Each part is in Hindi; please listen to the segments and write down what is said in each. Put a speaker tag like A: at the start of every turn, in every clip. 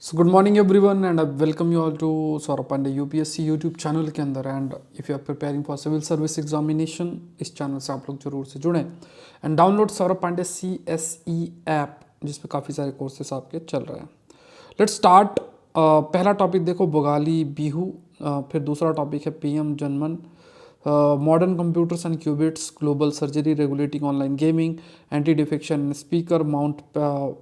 A: So good morning everyone and I welcome you all to Saurabh Pandey UPSC YouTube channel के अंदर। And if you are preparing for civil service examination, इस चैनल से आप लोग जरूर से जुड़ें and download Saurabh Pandey CSE app, जिसपे काफ़ी सारे कोर्सेस आपके चल रहे हैं। Let's start. पहला टॉपिक देखो भोगाली बिहू, फिर दूसरा टॉपिक है PM Janman, modern computers and qubits, global surgery, regulating online gaming, anti defection speaker, mount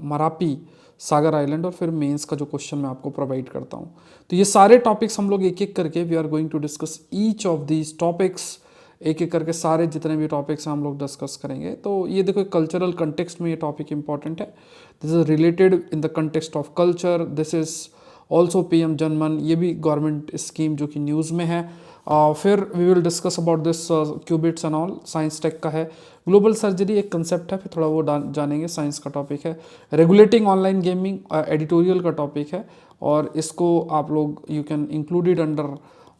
A: Marapi, Sagar island, और फिर मेंस का जो क्वेश्चन मैं आपको प्रोवाइड करता हूँ। तो ये सारे टॉपिक्स हम लोग एक एक करके we are going to discuss each of these topics. एक एक करके सारे जितने भी टॉपिक्स हैं हम लोग डिस्कस करेंगे। तो ये देखो कल्चरल कंटेक्स्ट में ये टॉपिक इंपॉर्टेंट है। This is related in the context of culture. This is also PM जनमन, ये भी गवर्नमेंट स्कीम जो कि न्यूज़ में है। फिर we will discuss about this qubits and all, science tech का है। ग्लोबल सर्जरी एक कंसेप्ट है, फिर थोड़ा वो जानेंगे, साइंस का टॉपिक है। रेगुलेटिंग ऑनलाइन गेमिंग एडिटोरियल का टॉपिक है, और इसको आप लोग you can include it under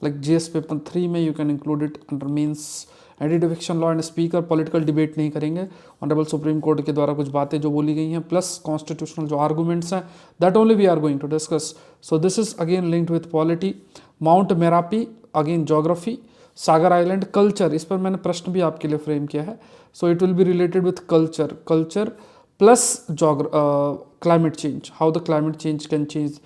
A: like GS paper 3 में, you can include it under means anti defection law and speaker. Political debate नहीं करेंगे, ऑनरेबल सुप्रीम कोर्ट के द्वारा कुछ बातें जो बोली गई हैं प्लस कॉन्स्टिट्यूशनल जो आर्गूमेंट्स हैं, that only we are going to discuss. So this is again linked with polity. Mount Merapi again geography, Sagar island culture, इस पर मैंने प्रश्न भी आपके लिए फ्रेम किया है। So it will be related with culture plus climate change, how the climate change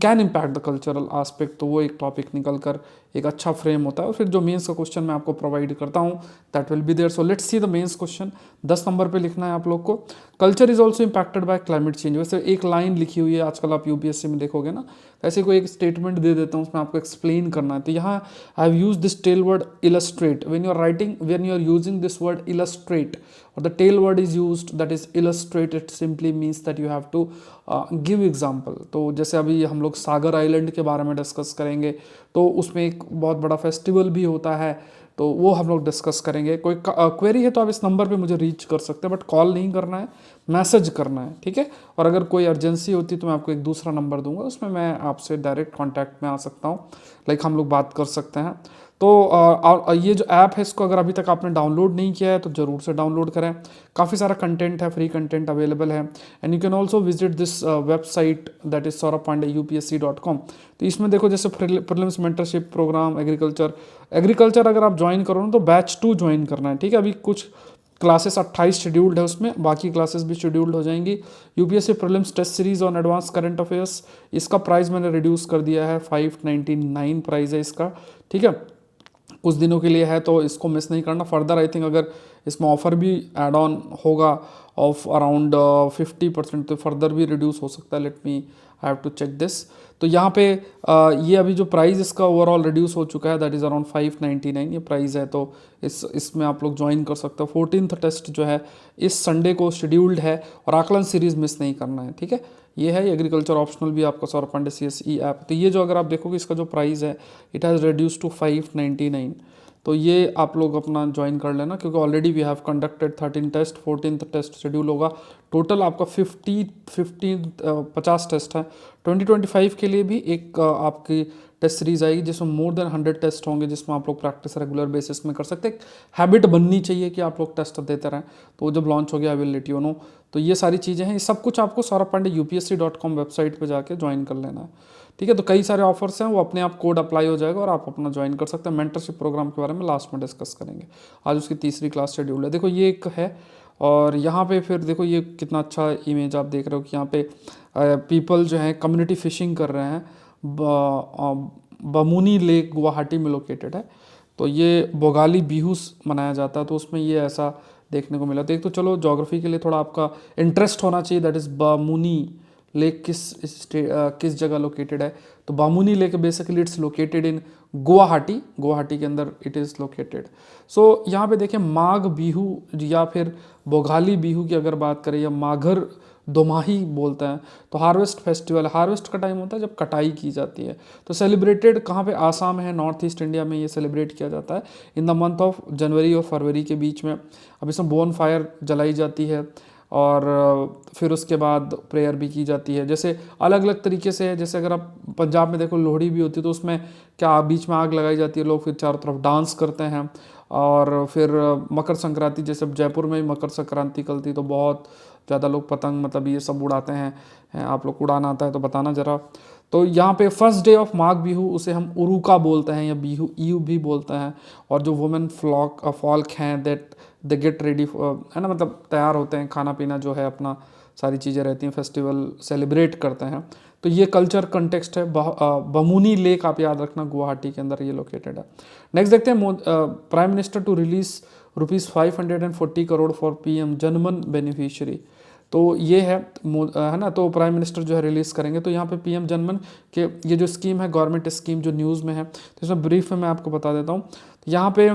A: can impact the cultural aspect. तो वो एक टॉपिक निकल कर एक अच्छा फ्रेम होता है। और फिर जो मेंस का क्वेश्चन मैं आपको प्रोवाइड करता हूँ that will be there. So let's see the mains question. 10 number पे लिखना है आप लोग को। Culture is also impacted by climate change. वैसे एक लाइन लिखी हुई है, आजकल आप UPSC में देखोगे ना, ऐसे कोई एक स्टेटमेंट दे देता हूँ, उसमें आपको एक्सप्लेन करना है। तो यहाँ I have use this tell word illustrate when you are writing, when you are using this word illustrate और the tell word is used that is illustrate, it simply means that you have to give example. तो जैसे अभी हम लोग सागर आइलैंड के बारे में डिस्कस करेंगे, तो उसमें एक बहुत बड़ा फेस्टिवल भी होता है, तो वो हम लोग डिस्कस करेंगे। कोई क्वेरी है तो आप इस नंबर पे मुझे रीच कर सकते हैं, बट कॉल नहीं करना है, मैसेज करना है, ठीक है। और अगर कोई अर्जेंसी होती तो मैं आपको एक दूसरा नंबर दूंगा, उसमें मैं आपसे डायरेक्ट कांटेक्ट में आ सकता हूँ, लाइक हम लोग बात कर सकते हैं। तो ये जो ऐप है, इसको अगर अभी तक आपने डाउनलोड नहीं किया है तो ज़रूर से डाउनलोड करें। काफ़ी सारा कंटेंट है, फ्री कंटेंट अवेलेबल है। And you can also visit this website that is saurabpandeyupsc.com। तो इसमें देखो जैसे प्रीलिम्स मेंटरशिप प्रोग्राम एग्रीकल्चर अगर आप ज्वाइन करो ना तो बैच 2 ज्वाइन करना है, ठीक है। अभी कुछ क्लासेस 28 शेड्यूल्ड है उसमें, बाकी क्लासेस भी शेड्यूल्ड हो जाएंगी। UPSC prelims test series on advance current affairs, इसका प्राइस मैंने रिड्यूस कर दिया है, 599 प्राइस है इसका, ठीक है। कुछ दिनों के लिए है तो इसको मिस नहीं करना। फर्दर आई थिंक अगर इसमें ऑफर भी एड ऑन होगा ऑफ अराउंड 50%, तो फर्दर भी रिड्यूस हो सकता है। Let me have to check this. तो यहाँ पे ये अभी जो प्राइस इसका ओवरऑल रिड्यूस हो चुका है, दैट इज़ अराउंड 599 ये प्राइस है। तो इसमें आप लोग ज्वाइन कर सकते हो। 14th टेस्ट जो है इस संडे को शेड्यूल्ड है, और आकलन सीरीज मिस नहीं करना है, ठीक है। ये है एग्रीकल्चर ऑप्शनल भी आपका सौरभ पांडे CSE ऐप। तो ये जो अगर आप देखोगे इसका जो प्राइस है, इट हैज़ रिड्यूस टू 599। तो ये आप लोग अपना ज्वाइन कर लेना, क्योंकि already we have conducted 13 test, 14th test schedule होगा। टोटल आपका 50 टेस्ट है। 2025 के लिए भी एक आपकी टेस्ट सीरीज आएगी जिसमें मोर देन 100 टेस्ट होंगे, जिसमें आप लोग प्रैक्टिस रेगुलर बेसिस में कर सकते हैं। हैबिट बननी चाहिए कि आप लोग टेस्ट देते रहें। तो जब लॉन्च हो गया I will let you know. तो ये सारी चीज़ें हैं, ये सब कुछ आपको saurabpandeyupsc.com वेबसाइट पे जाके ज्वाइन कर लेना है, ठीक है। तो कई सारे ऑफर्स हैं, वो अपने आप कोड अप्लाई हो जाएगा और आप अपना ज्वाइन कर सकते हैं। मेंटरशिप प्रोग्राम के बारे में लास्ट में डिस्कस करेंगे। आज उसकी तीसरी क्लास शेड्यूल है। देखो ये एक है, और यहाँ पे फिर देखो ये कितना अच्छा इमेज आप देख रहे हो कि यहाँ पे पीपल जो है कम्युनिटी फिशिंग कर रहे हैं। बमूनी लेक गुवाहाटी में लोकेटेड है। तो ये भोगाली बिहू मनाया जाता है, तो उसमें ये ऐसा देखने को मिला। तो एक तो चलो ज्योग्राफी के लिए थोड़ा आपका इंटरेस्ट होना चाहिए, दैट इज़ बामुनी लेक किस जगह लोकेटेड है। तो Bamuni lake basically it's located in Guwahati के अंदर इट इज़ लोकेटेड। सो यहाँ पे देखिए माघ बिहू या फिर भोगाली बिहू की अगर बात करें, या माघर दोमाही बोलते हैं, तो हार्वेस्ट फेस्टिवल, हार्वेस्ट का टाइम होता है जब कटाई की जाती है। तो सेलिब्रेटेड कहाँ पे, आसाम है, नॉर्थ ईस्ट इंडिया में ये सेलिब्रेट किया जाता है in the month of January और फरवरी के बीच में। अब इसमें बोन फायर जलाई जाती है, और फिर उसके बाद प्रेयर भी की जाती है। जैसे अलग अलग तरीके से है, जैसे अगर आप पंजाब में देखो लोहड़ी भी होती है, तो उसमें क्या बीच में आग लगाई जाती है, लोग फिर चारों तरफ डांस करते हैं। और फिर मकर संक्रांति, जैसे जयपुर में मकर संक्रांति निकलती तो बहुत ज़्यादा लोग पतंग मतलब ये सब उड़ाते हैं, आप लोग को उड़ाना आता है तो बताना ज़रा। तो यहाँ पे first day of Magh Bihu, उसे हम उरुका बोलते हैं या बिहू ईव भी बोलते हैं। और जो वुमेन फॉल्क हैं दैट दे गेट रेडी, है ना, मतलब तैयार होते हैं, खाना पीना जो है अपना सारी चीज़ें रहती हैं, फेस्टिवल सेलिब्रेट करते हैं। तो ये कल्चर कंटेक्स्ट है। बमूनी लेक आप याद रखना, गुवाहाटी के अंदर ये लोकेटेड है। नेक्स्ट देखते हैं, prime minister to release ₹540 crore for PM Janman beneficiary. तो ये है ना, तो प्राइम मिनिस्टर जो है रिलीज़ करेंगे। तो यहाँ पे पीएम जनमन के ये जो स्कीम है, गवर्नमेंट स्कीम जो न्यूज़ में है, तो इसमें ब्रीफ में मैं आपको बता देता हूँ। तो यहाँ पे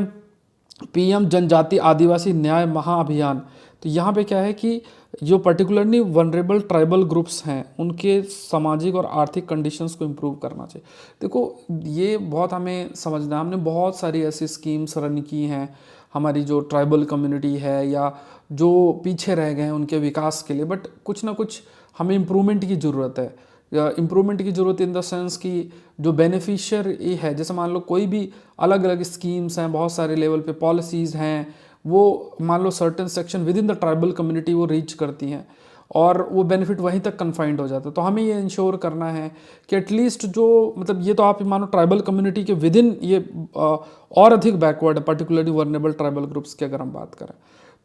A: पीएम जनजाति आदिवासी न्याय महाअभियान, तो यहाँ पे क्या है कि जो पर्टिकुलरली वनरेबल ट्राइबल ग्रुप्स हैं उनके सामाजिक और आर्थिक कंडीशंस को इम्प्रूव करना चाहिए। देखो ये बहुत हमें समझना है, हमने बहुत सारी ऐसी स्कीम्स रन की हैं हमारी जो ट्राइबल कम्युनिटी है या जो पीछे रह गए हैं उनके विकास के लिए, बट कुछ ना कुछ हमें इम्प्रूवमेंट की ज़रूरत है। इम्प्रूवमेंट की ज़रूरत इन द सेंस कि जो बेनिफिशियरी है, जैसे मान लो कोई भी अलग अलग स्कीम्स हैं, बहुत सारे लेवल पे पॉलिसीज़ हैं, वो मान लो certain section within the tribal community वो रीच करती हैं और वो बेनिफिट वहीं तक कन्फाइंड हो जाता है। तो हमें ये इंश्योर करना है कि एटलीस्ट जो मतलब ये तो आप मानो ट्राइबल कम्युनिटी के विद इन ये और अधिक बैकवर्ड है, पर्टिकुलरली वर्नेबल ट्राइबल ग्रुप्स की अगर हम बात करें,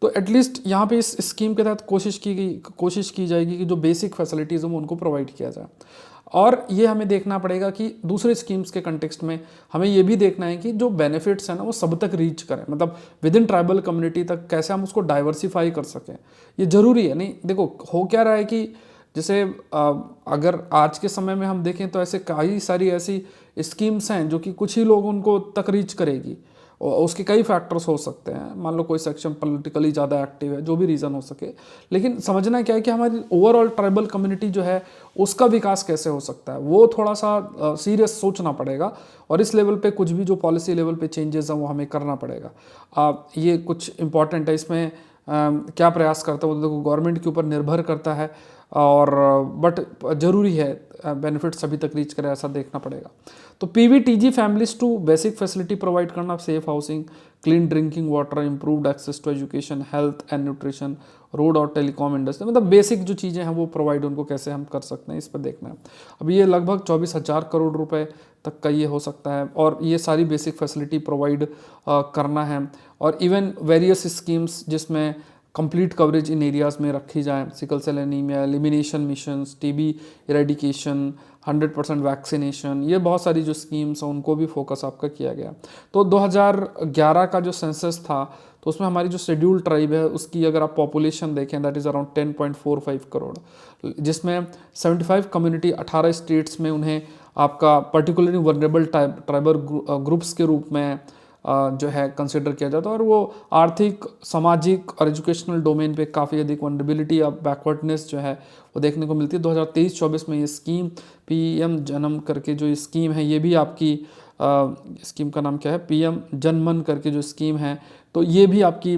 A: तो एटलीस्ट यहाँ पे इस स्कीम के तहत कोशिश की जाएगी कि जो बेसिक फैसिलिटीज़ हैं उनको प्रोवाइड किया जाए। और ये हमें देखना पड़ेगा कि दूसरे स्कीम्स के कंटेक्स्ट में हमें ये भी देखना है कि जो बेनिफिट्स हैं ना वो सब तक रीच करें, मतलब विद इन ट्राइबल कम्युनिटी तक कैसे हम उसको डाइवर्सिफाई कर सकें, ये ज़रूरी है। नहीं देखो हो क्या रहा है कि जैसे अगर आज के समय में हम देखें तो ऐसे कई सारी ऐसी स्कीम्स हैं जो कि कुछ ही लोग उनको तक रीच करेगी, और उसके कई फैक्टर्स हो सकते हैं। मान लो कोई सेक्शन पॉलिटिकली ज़्यादा एक्टिव है, जो भी रीज़न हो सके, लेकिन समझना क्या है कि हमारी ओवरऑल ट्राइबल कम्युनिटी जो है उसका विकास कैसे हो सकता है, वो थोड़ा सा सीरियस सोचना पड़ेगा। और इस लेवल पे कुछ भी जो पॉलिसी लेवल पे चेंजेस हैं वो हमें करना पड़ेगा। ये कुछ इंपॉर्टेंट है। इसमें क्या प्रयास करता है वो देखो गवर्नमेंट के ऊपर निर्भर करता है, और बट ज़रूरी है बेनिफिट सभी तक रीच करे, ऐसा देखना पड़ेगा। तो PVTG families to basic facility provide करना, safe housing, clean drinking water, improved access to education, health and nutrition, road और टेलीकॉम इंडस्ट्री, मतलब बेसिक जो चीज़ें हैं वो प्रोवाइड उनको कैसे हम कर सकते हैं, इस पर देखना है। अब ये लगभग 24,000 करोड़ रुपए तक का ये हो सकता है, और ये सारी बेसिक फैसिलिटी प्रोवाइड करना है। और इवन वेरियस स्कीम्स जिसमें कंप्लीट कवरेज इन एरियाज़ में रखी जाए, sickle cell anaemia elimination missions, TB eradication, 100% vaccination, ये बहुत सारी जो स्कीम्स हैं उनको भी फोकस आपका किया गया। तो 2011 का जो सेंसस था तो उसमें हमारी जो शेड्यूल ट्राइब है उसकी अगर आप पॉपुलेशन देखें दैट इज़ अराउंड 10.45 करोड़, जिसमें 75 कम्युनिटी 18 स्टेट्स में उन्हें आपका पर्टिकुलरली वनरेबल ट्राइबल ग्रुप्स के रूप में जो है कंसिडर किया जाता है। और वो आर्थिक, सामाजिक और एजुकेशनल डोमेन पे काफ़ी अधिक वनरेबिलिटी या बैकवर्डनेस जो है वो देखने को मिलती है। 2023-24 में ये स्कीम पीएम जन्म करके जो स्कीम है, ये भी आपकी स्कीम का नाम क्या है, पीएम जनमन करके जो स्कीम है, तो ये भी आपकी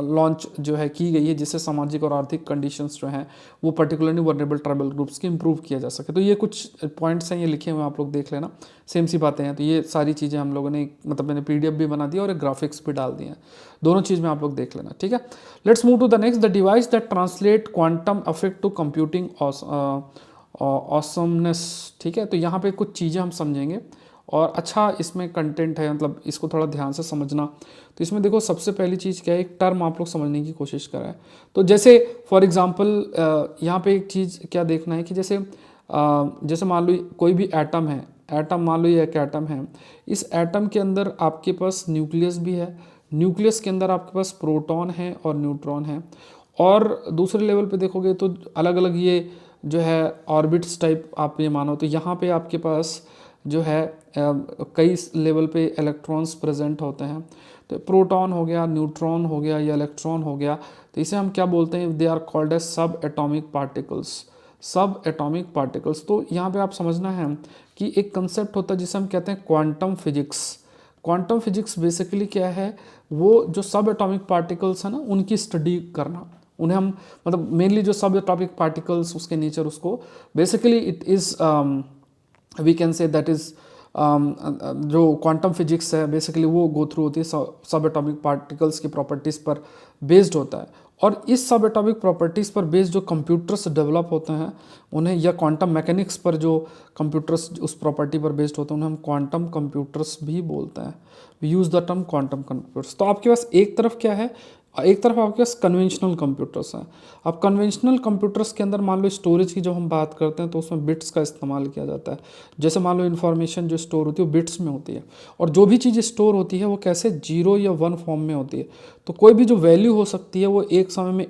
A: लॉन्च जो है की गई है, जिससे सामाजिक और आर्थिक कंडीशंस जो हैं वो पर्टिकुलरली वनरेबल ट्राइबल ग्रुप्स की इंप्रूव किया जा सके। तो ये कुछ पॉइंट्स हैं, ये लिखे हुए आप लोग देख लेना, सेम सी बातें हैं। तो ये सारी चीज़ें हम लोगों ने मतलब मैंने पीडीएफ भी बना दिया और एक ग्राफिक्स भी डाल दिए हैं, दोनों चीज़ में आप लोग देख लेना, ठीक है। Let's move to the next, the device that translate quantum effect to computing awesomeness, ठीक है। तो यहाँ पे कुछ चीज़ें हम समझेंगे और अच्छा इसमें कंटेंट है, मतलब इसको थोड़ा ध्यान से समझना। तो इसमें देखो सबसे पहली चीज़ क्या है, एक टर्म आप लोग समझने की कोशिश करें। तो जैसे फॉर एग्जांपल यहाँ पे एक चीज़ क्या देखना है कि जैसे मान लो कोई भी एटम है, एटम मान लो ये एक एटम है, इस एटम के अंदर आपके पास न्यूक्लियस भी है, न्यूक्लियस के अंदर आपके पास प्रोटॉन है और न्यूट्रॉन है। और दूसरे लेवल पे देखोगे तो अलग अलग ये जो है ऑर्बिट्स टाइप आप ये मानो, तो यहाँ पे आपके पास जो है कई लेवल पे इलेक्ट्रॉन्स प्रेजेंट होते हैं। तो प्रोटॉन हो गया, न्यूट्रॉन हो गया या इलेक्ट्रॉन हो गया, तो इसे हम क्या बोलते हैं, दे आर कॉल्ड एज सब एटॉमिक पार्टिकल्स, सब एटॉमिक पार्टिकल्स। तो यहाँ पे आप समझना है कि एक कंसेप्ट होता है जिसे हम कहते हैं quantum physics. Quantum physics basically क्या है, वो जो सब एटॉमिक पार्टिकल्स है ना उनकी स्टडी करना, उन्हें हम मतलब मेनली जो सब एटॉमिक पार्टिकल्स उसके नेचर, उसको basically it is we can say that is जो क्वांटम फिजिक्स है बेसिकली वो गो थ्रू होती है सब एटॉमिक पार्टिकल्स की प्रॉपर्टीज़ पर बेस्ड होता है। और इस सब एटॉमिक प्रॉपर्टीज़ पर बेस्ड जो कंप्यूटर्स डेवलप होते हैं उन्हें, या क्वांटम मैकेनिक्स पर जो कंप्यूटर्स उस प्रॉपर्टी पर बेस्ड होते हैं उन्हें हम क्वांटम कंप्यूटर्स भी बोलते हैं। We use the term quantum computers. तो आपके पास एक तरफ क्या है, एक तरफ आपके पास कन्वेंशनल कंप्यूटर्स हैं। अब कन्वेंशनल कंप्यूटर्स के अंदर मान लो स्टोरेज की जब हम बात करते हैं तो उसमें बिट्स का इस्तेमाल किया जाता है। जैसे मान लो इन्फॉर्मेशन जो स्टोर होती है वो बिट्स में होती है, और जो भी चीज़ स्टोर होती है वो कैसे, 0 या 1 फॉर्म में होती है। तो कोई भी जो वैल्यू हो सकती है वो एक समय में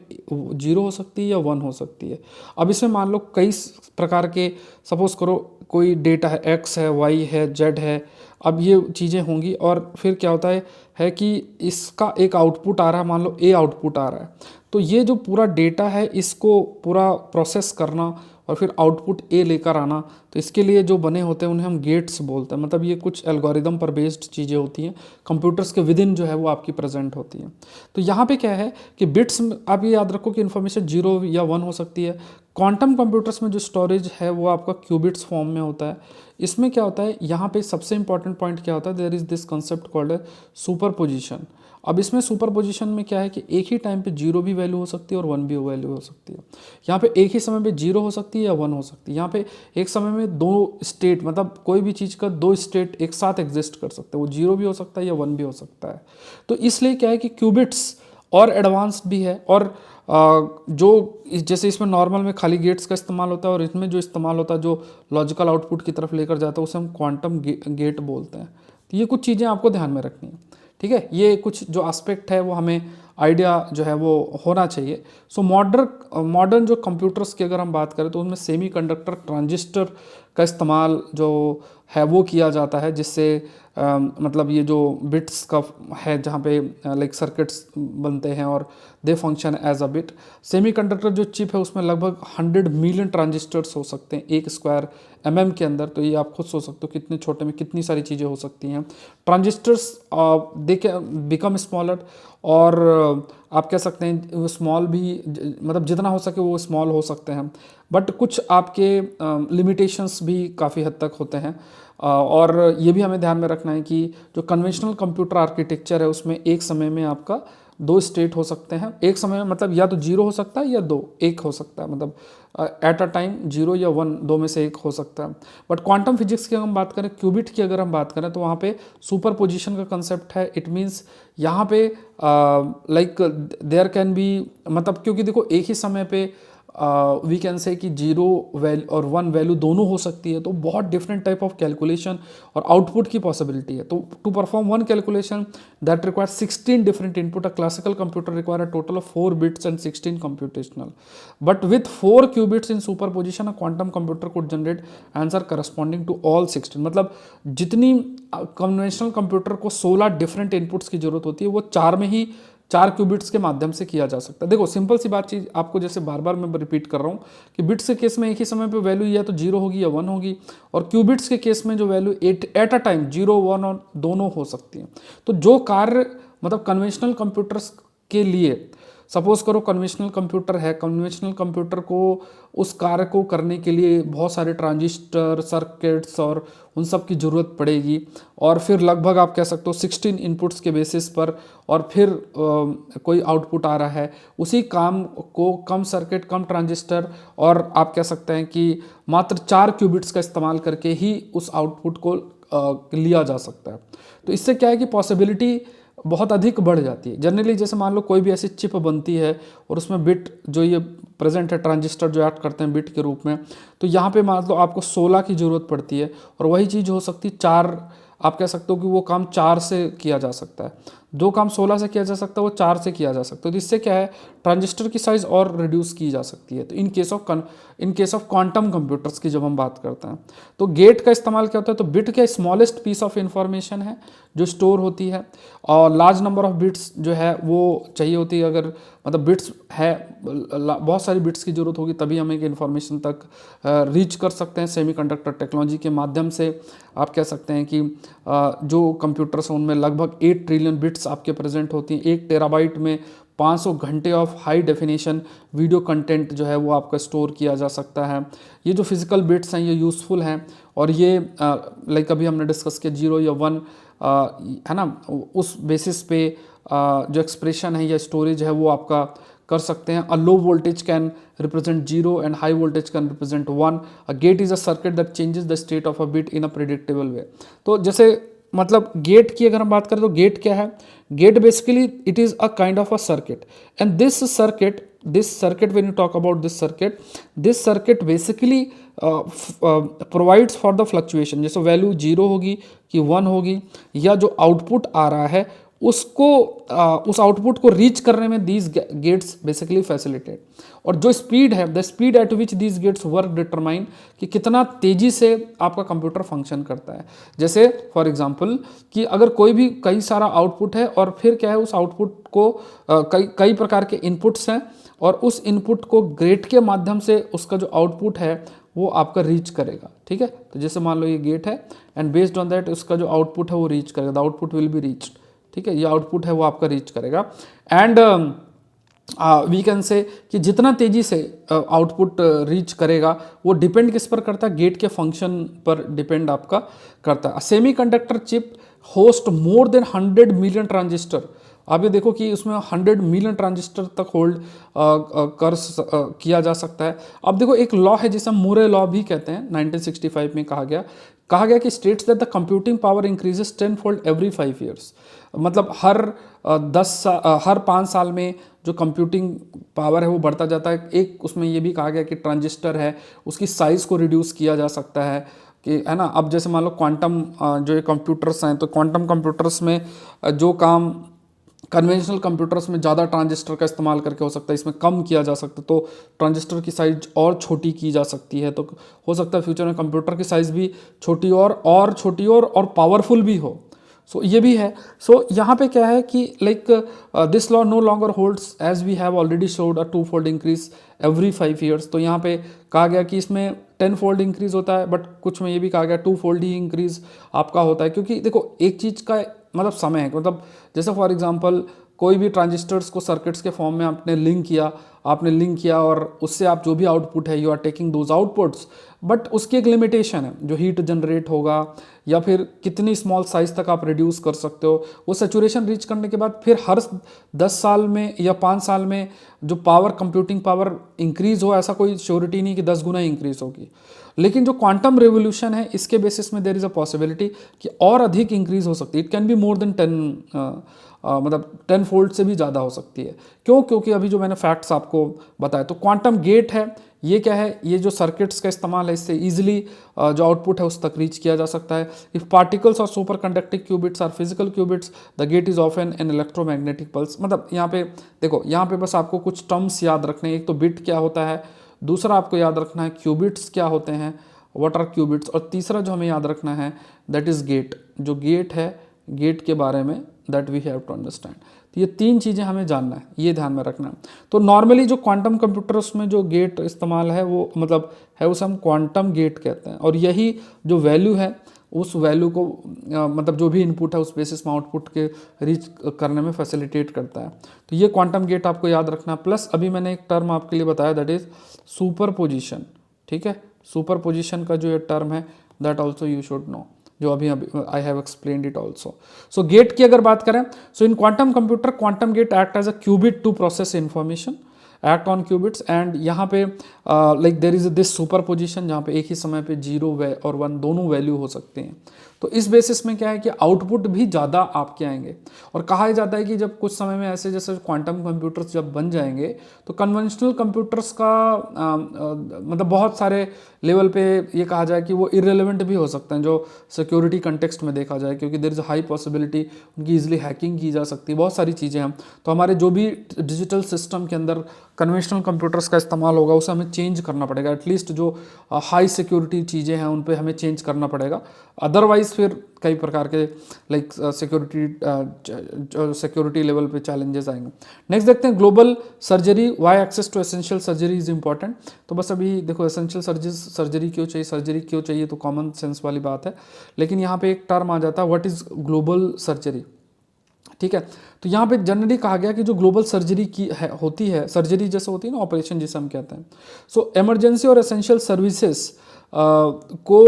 A: 0 हो सकती है या 1 हो सकती है। अब इसमें मान लो कई प्रकार के, सपोज करो कोई डेटा है, x है, y है, z है। अब ये चीज़ें होंगी और फिर क्या होता है कि इसका एक आउटपुट आ रहा है, मान लो a आउटपुट आ रहा है। तो ये जो पूरा डेटा है इसको पूरा प्रोसेस करना और फिर आउटपुट ए लेकर आना, तो इसके लिए जो बने होते हैं उन्हें हम गेट्स बोलते हैं। मतलब ये कुछ एल्गोरिदम पर बेस्ड चीज़ें होती हैं, कंप्यूटर्स के विद इन जो है वो आपकी प्रेजेंट होती हैं। तो यहाँ पे क्या है कि बिट्स, आप ये याद रखो कि इन्फॉर्मेशन 0 या 1 हो सकती है। क्वांटम कंप्यूटर्स में जो स्टोरेज है वो आपका क्यूबिट्स फॉर्म में होता है। इसमें क्या होता है, यहाँ पे सबसे इंपॉर्टेंट पॉइंट क्या होता है, there is this concept called है सुपर पोजिशन। अब इसमें सुपर पोजिशन में क्या है कि एक ही टाइम पे 0 भी वैल्यू हो सकती है और 1 भी वैल्यू हो सकती है। यहाँ पे एक ही समय पे 0 हो सकती है या 1 हो सकती है। यहाँ पे एक समय में दो स्टेट, मतलब कोई भी चीज़ का दो स्टेट एक साथ एग्जिस्ट कर सकते हैं, वो 0 भी हो सकता है या 1 भी हो सकता है। तो इसलिए क्या है कि क्यूबिट्स और एडवांस्ड भी है, और जो जैसे इसमें नॉर्मल में खाली गेट्स का इस्तेमाल होता है और इसमें जो इस्तेमाल होता है जो लॉजिकल आउटपुट की तरफ लेकर जाता है उसे हम क्वांटम गेट बोलते हैं। तो ये कुछ चीज़ें आपको ध्यान में रखनी है, ठीक है। ये कुछ जो एस्पेक्ट है वो हमें आइडिया जो है वो होना चाहिए। सो मॉडर्न जो कंप्यूटर्स की अगर हम बात करें तो उनमें सेमीकंडक्टर ट्रांजिस्टर का इस्तेमाल जो है वो किया जाता है, जिससे मतलब ये जो बिट्स का है जहाँ पे लाइक सर्किट्स बनते हैं और they function as a bit. Semiconductor जो चिप है उसमें लगभग 100 मिलियन ट्रांजिस्टर्स हो सकते हैं एक स्क्वायर के अंदर। तो ये आप खुद सोच सकते हो कितने छोटे में कितनी सारी चीज़ें हो सकती हैं। Transistors they can become smaller, और आप कह सकते हैं स्मॉल भी, मतलब जितना हो सके वो स्मॉल हो सकते हैं, बट कुछ आपके लिमिटेशंस भी काफ़ी हद तक होते हैं। और ये भी हमें ध्यान में रखना है कि जो कन्वेंशनल कंप्यूटर आर्किटेक्चर है उसमें एक समय में आपका दो स्टेट हो सकते हैं। एक समय में मतलब या तो 0 हो सकता है या 2, एक हो सकता है, मतलब एट अ टाइम 0 या 1 दो में से एक हो सकता है। बट क्वांटम फिजिक्स की अगर हम बात करें, क्यूबिट की अगर हम बात करें, तो वहाँ पे सुपर पोजिशन का कंसेप्ट है। इट मीन्स यहाँ पे लाइक देयर कैन बी, मतलब क्योंकि देखो एक ही समय पे वी कैन से कि 0 वैल्यू और 1 वैल्यू दोनों हो सकती है, तो बहुत डिफरेंट टाइप ऑफ कैलकुलेशन और आउटपुट की पॉसिबिलिटी है। तो to perform one calculation that require 16 different input, a classical computer require a total of 4 bits and 16 computational, but with 4 qubits in super position a quantum computer could generate answer corresponding to all 16। मतलब जितनी कन्वेंशनल कंप्यूटर को 16 डिफरेंट इनपुट्स की जरूरत होती है वो 4 में ही 4 क्यूबिट्स के माध्यम से किया जा सकता है। देखो सिंपल सी बात चीज़ आपको जैसे बार बार मैं रिपीट कर रहा हूँ कि बिट्स के केस में एक ही समय पे वैल्यू या तो 0 होगी या 1 होगी, और क्यूबिट्स के केस में जो वैल्यू एट अ टाइम 0, 1 और दोनों हो सकती हैं। तो जो कार्य मतलब कन्वेंशनल कंप्यूटर्स के लिए, सपोज करो कन्वेंशनल कंप्यूटर है, कन्वेंशनल कंप्यूटर को उस कार्य को करने के लिए बहुत सारे ट्रांजिस्टर, सर्किट्स और उन सब की ज़रूरत पड़ेगी, और फिर लगभग आप कह सकते हो 16 इनपुट्स के बेसिस पर, और फिर कोई आउटपुट आ रहा है। उसी काम को कम सर्किट, कम ट्रांजिस्टर और आप कह सकते हैं कि मात्र 4 क्यूबिट्स का इस्तेमाल करके ही उस आउटपुट को लिया जा सकता है। तो इससे क्या है कि पॉसिबिलिटी बहुत अधिक बढ़ जाती है। जनरली जैसे मान लो कोई भी ऐसी चिप बनती है और उसमें बिट जो ये प्रेजेंट है, ट्रांजिस्टर जो ऐड करते हैं बिट के रूप में, तो यहाँ पे मान लो आपको 16 की ज़रूरत पड़ती है, और वही चीज़ हो सकती है 4, आप कह सकते हो कि वो काम 4 से किया जा सकता है। जो काम 16 से किया जा सकता है वो 4 से किया जा सकता है। तो इससे क्या है, ट्रांजिस्टर की साइज़ और रिड्यूस की जा सकती है। तो in case of quantum computers की जब हम बात करते हैं तो गेट का इस्तेमाल क्या होता है, तो बिट क्या स्मॉलेस्ट पीस ऑफ इंफॉर्मेशन है जो स्टोर होती है, और लार्ज नंबर ऑफ बिट्स जो है वो चाहिए होती है। अगर मतलब बिट्स है, बहुत सारी बिट्स की ज़रूरत होगी तभी हम एक इन्फॉर्मेशन तक रीच कर सकते हैं। सेमीकंडक्टर टेक्नोलॉजी के माध्यम से आप कह सकते हैं कि जो कंप्यूटर्स हैं उनमें लगभग 8 ट्रिलियन बिट्स आपके प्रेजेंट होती हैं। 1 टेराबाइट में 500 घंटे of high definition video content जो है वो आपका स्टोर किया जा सकता है। ये जो फिजिकल बिट्स हैं ये यूज़फुल हैं, और ये लाइक अभी हमने डिस्कस किया 0 या 1 है ना, उस बेसिस पे जो एक्सप्रेशन है या स्टोरेज है वो आपका कर सकते हैं। A low voltage can represent 0 and high voltage can represent 1। A gate is a circuit that changes the state of a bit in a predictable way. तो जैसे मतलब गेट की अगर हम बात करें तो गेट क्या है? Gate basically it is a kind of a circuit, and this circuit when you talk about this circuit basically provides for the fluctuation. जैसे वैल्यू 0 होगी कि 1 होगी, या जो आउटपुट आ रहा है उसको उस आउटपुट को रीच करने में दीज गेट्स बेसिकली फैसिलिटेट। और जो स्पीड है, the speed at which these gates work determine कि कितना तेजी से आपका कंप्यूटर फंक्शन करता है। जैसे फॉर एग्जांपल कि अगर कोई भी कई सारा आउटपुट है और फिर क्या है उस आउटपुट को कई कई प्रकार के इनपुट्स हैं, और उस इनपुट को गेट के माध्यम से उसका जो आउटपुट है वो आपका रीच करेगा। ठीक है, तो जैसे मान लो ये गेट है एंड बेस्ड ऑन दैट उसका जो आउटपुट है वो रीच करेगा, the output will be reached. ठीक है, ये आउटपुट है वो आपका रीच करेगा। एंड वी कैन से कि जितना तेजी से आउटपुट रीच करेगा वो डिपेंड किस पर करता है? गेट के फंक्शन पर डिपेंड आपका करता है। Semi conductor chip host more than 100 million transistor. आप ये देखो कि उसमें 100 मिलियन ट्रांजिस्टर तक होल्ड किया जा सकता है। अब देखो एक लॉ है जिसे हम मूरे लॉ भी कहते हैं, 1965 में कहा गया कि states that the computing power increases 10 fold every 5 years. मतलब हर 5 साल में जो कंप्यूटिंग पावर है वो बढ़ता जाता है। एक उसमें ये भी कहा गया कि ट्रांजिस्टर है उसकी साइज़ को रिड्यूस किया जा सकता है, कि है ना। अब जैसे मान लो क्वांटम जो ये कंप्यूटर्स हैं, तो क्वांटम कंप्यूटर्स में जो काम कन्वेंशनल कंप्यूटर्स में ज़्यादा ट्रांजिस्टर का इस्तेमाल करके हो सकता है, इसमें कम किया जा सकता है, तो ट्रांजिस्टर की साइज और छोटी की जा सकती है। तो हो सकता है फ्यूचर में कंप्यूटर की साइज़ भी छोटी और छोटी और पावरफुल भी हो। सो ये भी है। सो यहाँ पे क्या है कि like this law no longer holds as we have already showed a 2 fold increase every 5 years. तो यहाँ पे कहा गया कि इसमें 10 फोल्ड इंक्रीज होता है, बट कुछ में ये भी कहा गया 2 फोल्ड ही इंक्रीज आपका होता है। क्योंकि देखो एक चीज़ का मतलब समय है, मतलब जैसे फॉर एग्जांपल कोई भी ट्रांजिस्टर्स को सर्किट्स के फॉर्म में आपने लिंक किया और उससे आप जो भी आउटपुट है you are taking those outputs, but उसकी एक लिमिटेशन है, जो हीट जनरेट होगा या फिर कितनी स्मॉल साइज तक आप रिड्यूस कर सकते हो। वो सेचुरेशन रीच करने के बाद फिर हर 10 साल में या 5 साल में जो कंप्यूटिंग पावर इंक्रीज हो, ऐसा कोई श्योरिटी नहीं कि 10 गुना इंक्रीज होगी। लेकिन जो क्वांटम रेवोल्यूशन है इसके बेसिस में देयर इज अ पॉसिबिलिटी कि और अधिक इंक्रीज हो सकती है। It can be more than 10 मतलब 10 फोल्ड से भी ज़्यादा हो सकती है। क्यों? क्योंकि अभी जो मैंने फैक्ट्स आपको बताया, तो क्वांटम गेट है, ये क्या है? ये जो सर्किट्स का इस्तेमाल है इससे ईजिली जो आउटपुट है उस तक रीच किया जा सकता है। इफ पार्टिकल्स और super conducting qubits are physical qubits the gate is often an electromagnetic pulse. मतलब यहाँ पे देखो, यहाँ पे बस आपको कुछ टर्म्स याद रखने हैं। एक तो बिट क्या होता है, दूसरा आपको याद रखना है क्यूबिट्स क्या होते हैं, व्हाट आर क्यूबिट्स, और तीसरा जो हमें याद रखना है दैट इज गेट। जो गेट है, गेट के बारे में that we have to understand. तो ये 3 चीज़ें हमें जानना है, ये ध्यान में रखना है। तो नॉर्मली जो क्वांटम कंप्यूटर्स में जो गेट इस्तेमाल है वो मतलब है उसे हम क्वांटम गेट कहते हैं, और यही जो वैल्यू है उस वैल्यू को मतलब जो भी इनपुट है उस बेसिस में आउटपुट के रीच करने में फैसिलिटेट करता है। तो ये क्वांटम गेट आपको याद रखना। प्लस अभी मैंने एक टर्म आपके लिए बताया दैट इज सुपर पोजिशन। ठीक है, सुपर पोजिशन का जो ये टर्म है that also you should know, जो अभी I have explained it also. So gate की अगर बात करें, so in quantum computer quantum gate act as a qubit to process information, act on qubits, and यहाँ पे like there is this superposition जहाँ पे एक ही समय पे 0 और 1 दोनों वैल्यू हो सकते हैं। तो इस बेसिस में क्या है कि आउटपुट भी ज़्यादा आपके आएंगे। और कहा जाता है कि जब कुछ समय में ऐसे जैसे क्वांटम कंप्यूटर्स जब बन जाएंगे तो कन्वेंशनल कंप्यूटर्स का मतलब बहुत सारे लेवल पे ये कहा जाए कि वो इररिलेवेंट भी हो सकते हैं, जो सिक्योरिटी कंटेक्स्ट में देखा जाए, क्योंकि देयर इज़ हाई पॉसिबिलिटी उनकी ईजिली हैकिंग की जा सकती है, बहुत सारी चीज़ें हैं। तो हमारे जो भी डिजिटल सिस्टम के अंदर कन्वेंशनल कंप्यूटर्स का इस्तेमाल होगा उसे हमें चेंज करना पड़ेगा। एटलीस्ट जो हाई सिक्योरिटी चीज़ें हैं उन पे हमें चेंज करना पड़ेगा, अदरवाइज फिर कई प्रकार के लाइक सिक्योरिटी लेवल पे चैलेंजेस आएंगे। नेक्स्ट देखते हैं global surgery, why access to essential surgery is important. तो बस अभी देखो एसेंशियल सर्जरी क्यों चाहिए, तो कॉमन सेंस वाली बात है, लेकिन यहाँ पे एक टर्म आ जाता है व्हाट इज ग्लोबल सर्जरी। ठीक है, तो यहाँ पे जनरली कहा गया कि जो ग्लोबल सर्जरी की होती है, सर्जरी जैसे होती है ना, ऑपरेशन जिसे हम कहते हैं, सो इमरजेंसी और एसेंशियल सर्विसेज को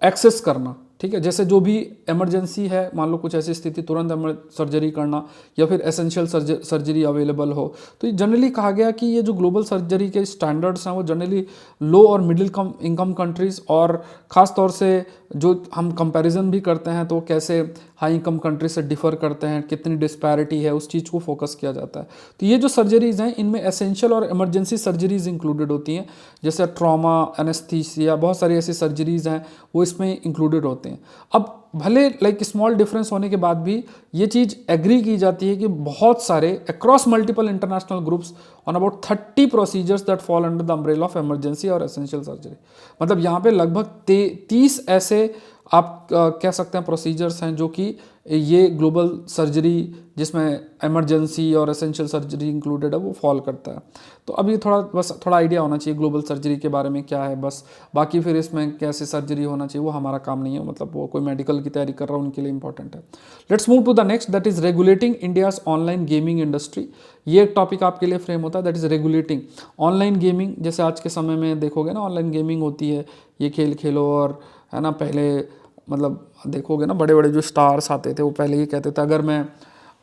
A: एक्सेस करना। ठीक है। जैसे जो भी इमरजेंसी है, मान लो कुछ ऐसी स्थिति, तुरंत सर्जरी करना या फिर एसेंशियल सर्जरी अवेलेबल हो, तो ये जनरली कहा गया कि ये जो ग्लोबल सर्जरी के स्टैंडर्ड्स हैं वो जनरली लो और मिडिल इनकम कंट्रीज़, और ख़ास तौर से जो हम कंपैरिजन भी करते हैं तो कैसे हाई इनकम कंट्री से डिफ़र करते हैं, कितनी डिस्पैरिटी है, उस चीज़ को फोकस किया जाता है। तो ये जो सर्जरीज़ हैं इनमें एसेंशियल और इमरजेंसी सर्जरीज़ इंक्लूडेड होती हैं, जैसे ट्रॉमा, एनेस्थीसिया, बहुत सारी ऐसी सर्जरीज़ हैं वो इसमें इंक्लूडेड होते हैं। अब भले लाइक स्मॉल डिफरेंस होने के बाद भी ये चीज़ एग्री की जाती है कि बहुत सारे across multiple international groups on about 30 procedures that fall under the umbrella of emergency और एसेंशियल सर्जरी। मतलब यहाँ पे लगभग 30 ऐसे आप कह सकते हैं प्रोसीजर्स हैं जो कि ये ग्लोबल सर्जरी, जिसमें इमरजेंसी और एसेंशियल सर्जरी इंक्लूडेड है, वो फॉल करता है। तो अभी बस थोड़ा आइडिया होना चाहिए ग्लोबल सर्जरी के बारे में क्या है, बस बाकी फिर इसमें कैसे सर्जरी होना चाहिए वो हमारा काम नहीं है, मतलब वो कोई मेडिकल की तैयारी कर रहा है उनके लिए इंपॉर्टेंट है। Let's move to the next, that is regulating India's online gaming industry. ये एक टॉपिक आपके लिए फ्रेम होता है, that is regulating online gaming. जैसे आज के समय में देखोगे ना, ऑनलाइन गेमिंग होती है, ये खेल खेलो, और है ना, पहले मतलब देखोगे ना बड़े बड़े जो स्टार्स आते थे वो पहले ये कहते थे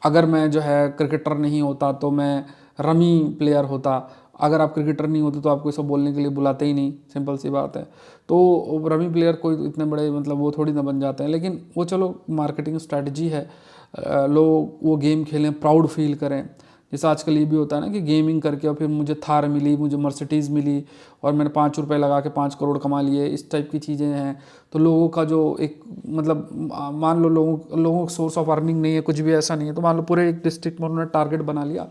A: अगर मैं जो है क्रिकेटर नहीं होता तो मैं रमी प्लेयर होता। अगर आप क्रिकेटर नहीं होते तो आपको इसको बोलने के लिए बुलाते ही नहीं, सिंपल सी बात है। तो रमी प्लेयर कोई इतने बड़े मतलब वो थोड़ी ना बन जाते हैं, लेकिन वो चलो मार्केटिंग स्ट्रैटेजी है, लोग वो गेम खेलें, प्राउड फील करें। जैसे आजकल ये भी होता है ना कि गेमिंग करके और फिर मुझे थार मिली, मुझे मर्सिडीज़ मिली और मैंने 5 रुपये लगा के 5 करोड़ कमा लिए, इस टाइप की चीज़ें हैं। तो लोगों का जो एक मतलब मान लो लोगों का सोर्स ऑफ अर्निंग नहीं है, कुछ भी ऐसा नहीं है, तो मान लो पूरे एक डिस्ट्रिक्ट में उन्होंने टारगेट बना लिया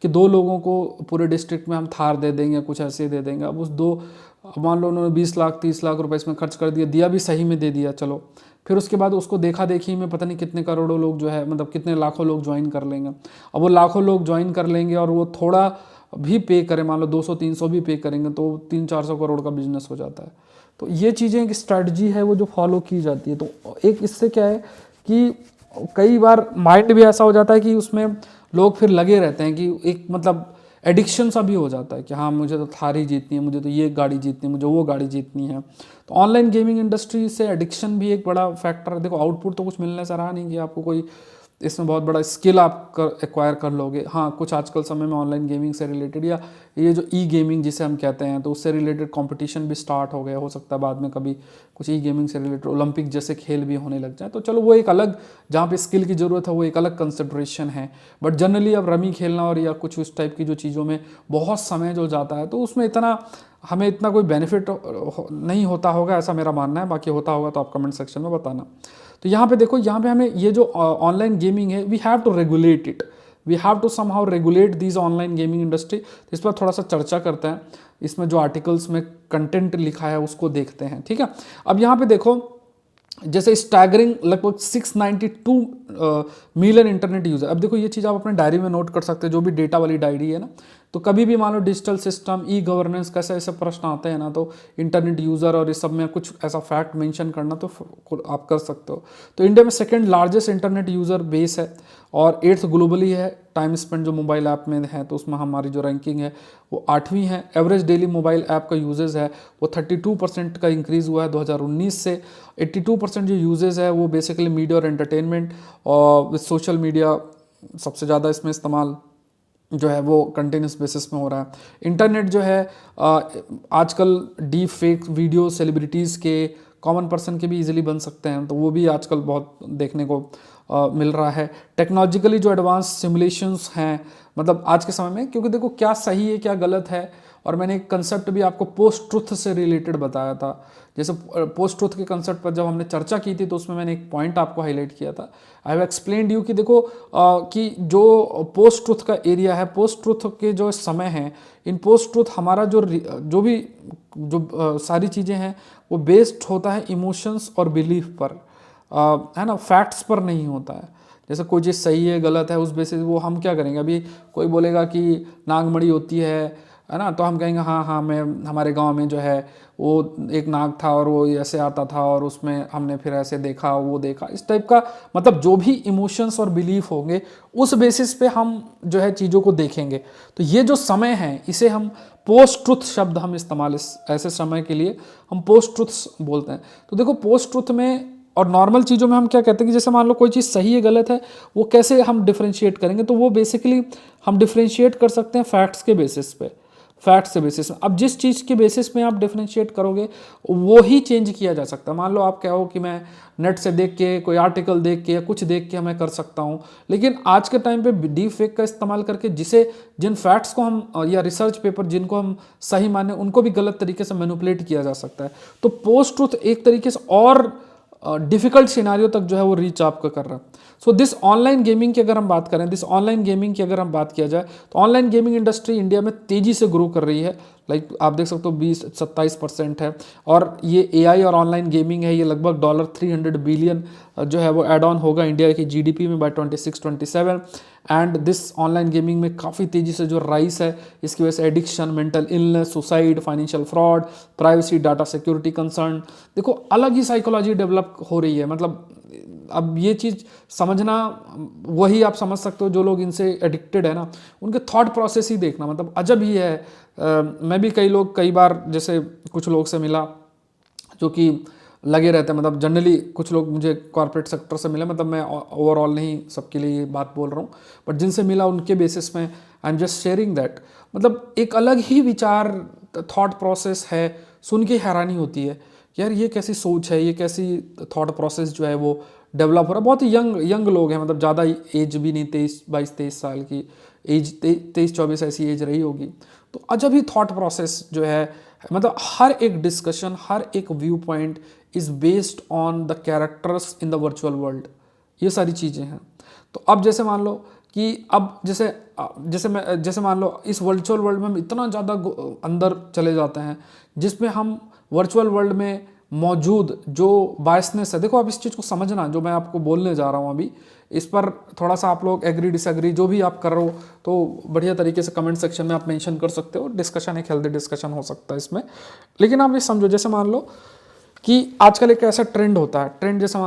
A: कि 2 लोगों को पूरे डिस्ट्रिक्ट में हम थार दे देंगे, कुछ ऐसे दे देंगे। अब उस 2 मान लो उन्होंने 20 लाख 30 लाख रुपए इसमें खर्च कर दिया भी सही में दे दिया, चलो। फिर उसके बाद उसको देखा देखी में पता नहीं कितने करोड़ों लोग जो है, मतलब कितने लाखों लोग ज्वाइन कर लेंगे। अब वो लाखों लोग ज्वाइन कर लेंगे और वो थोड़ा भी पे करें, मान लो 200-300 भी पे करेंगे तो 300-400 करोड़ का बिजनेस हो जाता है। तो ये चीज़ें एक स्ट्रैटेजी है वो जो फॉलो की जाती है। तो एक इससे क्या है कि कई बार माइंड भी ऐसा हो जाता है कि उसमें लोग फिर लगे रहते हैं कि एक मतलब एडिक्शन सा भी हो जाता है कि हाँ मुझे तो थार ही जीतनी है, मुझे तो ये गाड़ी जीतनी है, मुझे वो गाड़ी जीतनी है। तो ऑनलाइन गेमिंग इंडस्ट्री से एडिक्शन भी एक बड़ा फैक्टर है। देखो आउटपुट तो कुछ मिलने से रहा नहीं कि आपको कोई इसमें बहुत बड़ा स्किल आप एक्वायर कर लोगे। हाँ कुछ आजकल समय में ऑनलाइन गेमिंग से रिलेटेड या ये जो ई गेमिंग जिसे हम कहते हैं, तो उससे रिलेटेड कंपटीशन भी स्टार्ट हो गया। हो सकता है बाद में कभी कुछ ई गेमिंग से रिलेटेड ओलंपिक जैसे खेल भी होने लग जाए, तो चलो वो एक अलग, जहाँ पे स्किल की ज़रूरत है वो एक अलग कंसिडरेशन है। बट जनरली अब रमी खेलना और या कुछ उस टाइप की जो चीज़ों में बहुत समय जो जाता है, तो उसमें हमें इतना कोई बेनिफिट नहीं होता होगा, ऐसा मेरा मानना है। बाकी होता होगा तो आप कमेंट सेक्शन में बताना। तो यहाँ पे देखो, यहाँ पे हमें ये जो ऑनलाइन गेमिंग है, we have to regulate it, we have to somehow regulate this online gaming industry. इस पर थोड़ा सा चर्चा करते हैं, इसमें जो आर्टिकल्स में कंटेंट लिखा है उसको देखते हैं, ठीक है। अब यहाँ पे देखो, जैसे स्टैगरिंग लगभग 692 मिलियन इंटरनेट यूज़र। अब देखो ये चीज़ आप अपने डायरी में नोट कर सकते हैं, जो भी डेटा वाली डायरी है ना। तो कभी भी मान लो डिजिटल सिस्टम, ई गवर्नेंस, कैसे ऐसे प्रश्न आते हैं ना, तो इंटरनेट यूज़र और इस सब में कुछ ऐसा फैक्ट मेंशन करना तो आप कर सकते हो। तो इंडिया में second largest internet user base है और 8th ग्लोबली है। टाइम स्पेंड जो मोबाइल ऐप में है तो उसमें हमारी जो रैंकिंग है वो 8वीं है। एवरेज डेली मोबाइल ऐप का यूजेज है वो 32% का इंक्रीज़ हुआ है 2019 से। 82% जो यूजेज है वो बेसिकली मीडिया और एंटरटेनमेंट और विद सोशल मीडिया सबसे ज़्यादा इसमें इस्तेमाल जो है वो कंटिन्यूस बेसिस में हो रहा है। इंटरनेट जो है आजकल डीप फेक वीडियो सेलिब्रिटीज़ के, कॉमन पर्सन के भी इजीली बन सकते हैं, तो वो भी आजकल बहुत देखने को मिल रहा है। टेक्नोलॉजिकली जो एडवांस सिमुलेशंस हैं, मतलब आज के समय में, क्योंकि देखो क्या सही है क्या गलत है, और मैंने एक कंसेप्ट भी आपको पोस्ट ट्रुथ से रिलेटेड बताया था। जैसे पोस्ट ट्रुथ के कंसेप्ट पर जब हमने चर्चा की थी तो उसमें मैंने एक पॉइंट आपको हाईलाइट किया था। आई हैव एक्सप्लेन्ड यू कि देखो कि जो पोस्ट ट्रुथ का एरिया है, पोस्ट ट्रुथ के जो समय हैं, इन पोस्ट ट्रुथ हमारा जो सारी चीज़ें हैं वो बेस्ड होता है इमोशंस और बिलीफ पर, है ना, फैक्ट्स पर नहीं होता है। जैसे कोई चीज़ सही है गलत है उस बेसिस वो हम क्या करेंगे, अभी कोई बोलेगा कि नागमणि होती है ना, तो हम कहेंगे हाँ हाँ मैं हमारे गांव में जो है वो एक नाग था और वो ऐसे आता था और उसमें हमने फिर ऐसे देखा वो देखा, इस टाइप का। मतलब जो भी इमोशंस और बिलीफ होंगे उस बेसिस पे हम जो है चीज़ों को देखेंगे। तो ये जो समय है इसे हम पोस्ट ट्रुथ शब्द हम इस्तेमाल, इस ऐसे समय के लिए हम पोस्ट ट्रुथ्स बोलते हैं। तो देखो पोस्ट ट्रुथ में और नॉर्मल चीज़ों में हम क्या कहते हैं कि जैसे मान लो कोई चीज़ सही है गलत है, वो कैसे हम डिफ्रेंशिएट करेंगे, तो वो बेसिकली हम डिफ्रेंशिएट कर सकते हैं फैक्ट्स के बेसिस पे, फैक्ट्स के बेसिस में। अब जिस चीज़ के बेसिस में आप डिफ्रेंशिएट करोगे वो ही चेंज किया जा सकता है। मान लो आप कहो कि मैं नेट से देख के, कोई आर्टिकल देख के या कुछ देख के मैं कर सकता हूँ, लेकिन आज के टाइम पे डीप फेक का इस्तेमाल करके जिसे जिन फैक्ट्स को हम या रिसर्च पेपर जिनको हम सही माने उनको भी गलत तरीके से मैनिपुलेट किया जा सकता है। तो पोस्ट ट्रुथ एक तरीके से और डिफिकल्ट सिनारियो तक जो है वो रीच आपका कर रहा है। सो दिस ऑनलाइन गेमिंग की अगर हम बात करें, दिस ऑनलाइन गेमिंग की अगर हम बात किया जाए, तो ऑनलाइन गेमिंग इंडस्ट्री इंडिया में तेजी से ग्रो कर रही है। लाइक आप देख सकते हो 20-27% है, और ये एआई और ऑनलाइन गेमिंग है, ये लगभग $300 बिलियन जो है वो एड ऑन होगा इंडिया की जीडीपी में by 26-27। And this online gaming में काफ़ी तेज़ी से जो राइस है, इसकी वजह से addiction, mental illness, suicide, financial fraud, privacy, data security concern, देखो अलग ही साइकोलॉजी डेवलप हो रही है। मतलब अब ये चीज़ समझना, वही आप समझ सकते हो जो लोग इनसे एडिक्टेड है ना, उनके थॉट प्रोसेस ही देखना, मतलब अजब ही है। मैं भी कई बार जैसे कुछ लोग से मिला जो कि लगे रहते हैं, मतलब जनरली कुछ लोग मुझे कॉर्पोरेट सेक्टर से मिले, मतलब मैं ओवरऑल नहीं सबके लिए ये बात बोल रहा हूँ, बट जिनसे मिला उनके बेसिस में I am just sharing that, मतलब एक अलग ही विचार, थॉट प्रोसेस है। सुन के हैरानी होती है कि यार ये कैसी सोच है, ये कैसी थॉट प्रोसेस जो है वो डेवलप हो रहा है। बहुत ही यंग लोग हैं, मतलब ज़्यादा एज भी नहीं, 22-23 साल की एज, 23-24 ऐसी एज रही होगी। तो अजब ही थॉट प्रोसेस जो है, मतलब हर एक डिस्कशन, हर एक view point is based on the characters in the virtual world, ये सारी चीज़ें हैं। तो अब जैसे मान लो कि अब जैसे मान लो इस वर्चुअल वर्ल्ड में हम इतना ज़्यादा अंदर चले जाते हैं, जिसमें हम वर्चुअल वर्ल्ड में मौजूद जो बायसनेस है, देखो आप इस चीज़ को समझना, जो मैं आपको बोलने जा रहा हूँ अभी, इस पर थोड़ा सा आप लोग एग्री डिसएग्री जो भी आप कर रहे हो तो बढ़िया तरीके से कमेंट सेक्शन में आप मेंशन कर सकते हो। डिस्कशन, एक हेल्दी डिस्कशन हो सकता है इसमें। लेकिन आप ये समझो, जैसे मान लो कि आजकल एक ऐसा ट्रेंड होता है, ट्रेंड जैसे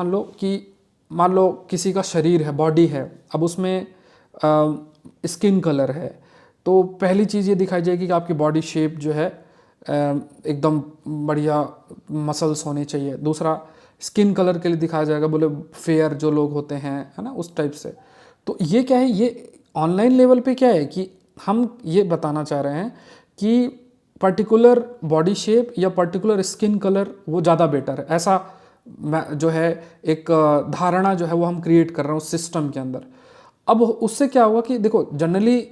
A: मान लो किसी का शरीर है, बॉडी है, अब उसमें स्किन कलर है, तो पहली चीज़ ये दिखाई जाएगी कि आपकी बॉडी शेप जो है एकदम बढ़िया मसल्स होने चाहिए। दूसरा, स्किन कलर के लिए दिखाया जाएगा, बोले फेयर जो लोग होते हैं, है ना, उस टाइप से। तो ये क्या है, ये ऑनलाइन लेवल पे क्या है कि हम ये बताना चाह रहे हैं कि पर्टिकुलर बॉडी शेप या पर्टिकुलर स्किन कलर वो ज़्यादा बेटर है, ऐसा जो है एक धारणा जो है वो हम क्रिएट कर रहे हैं उस सिस्टम के अंदर। अब उससे क्या होगा कि देखो जनरली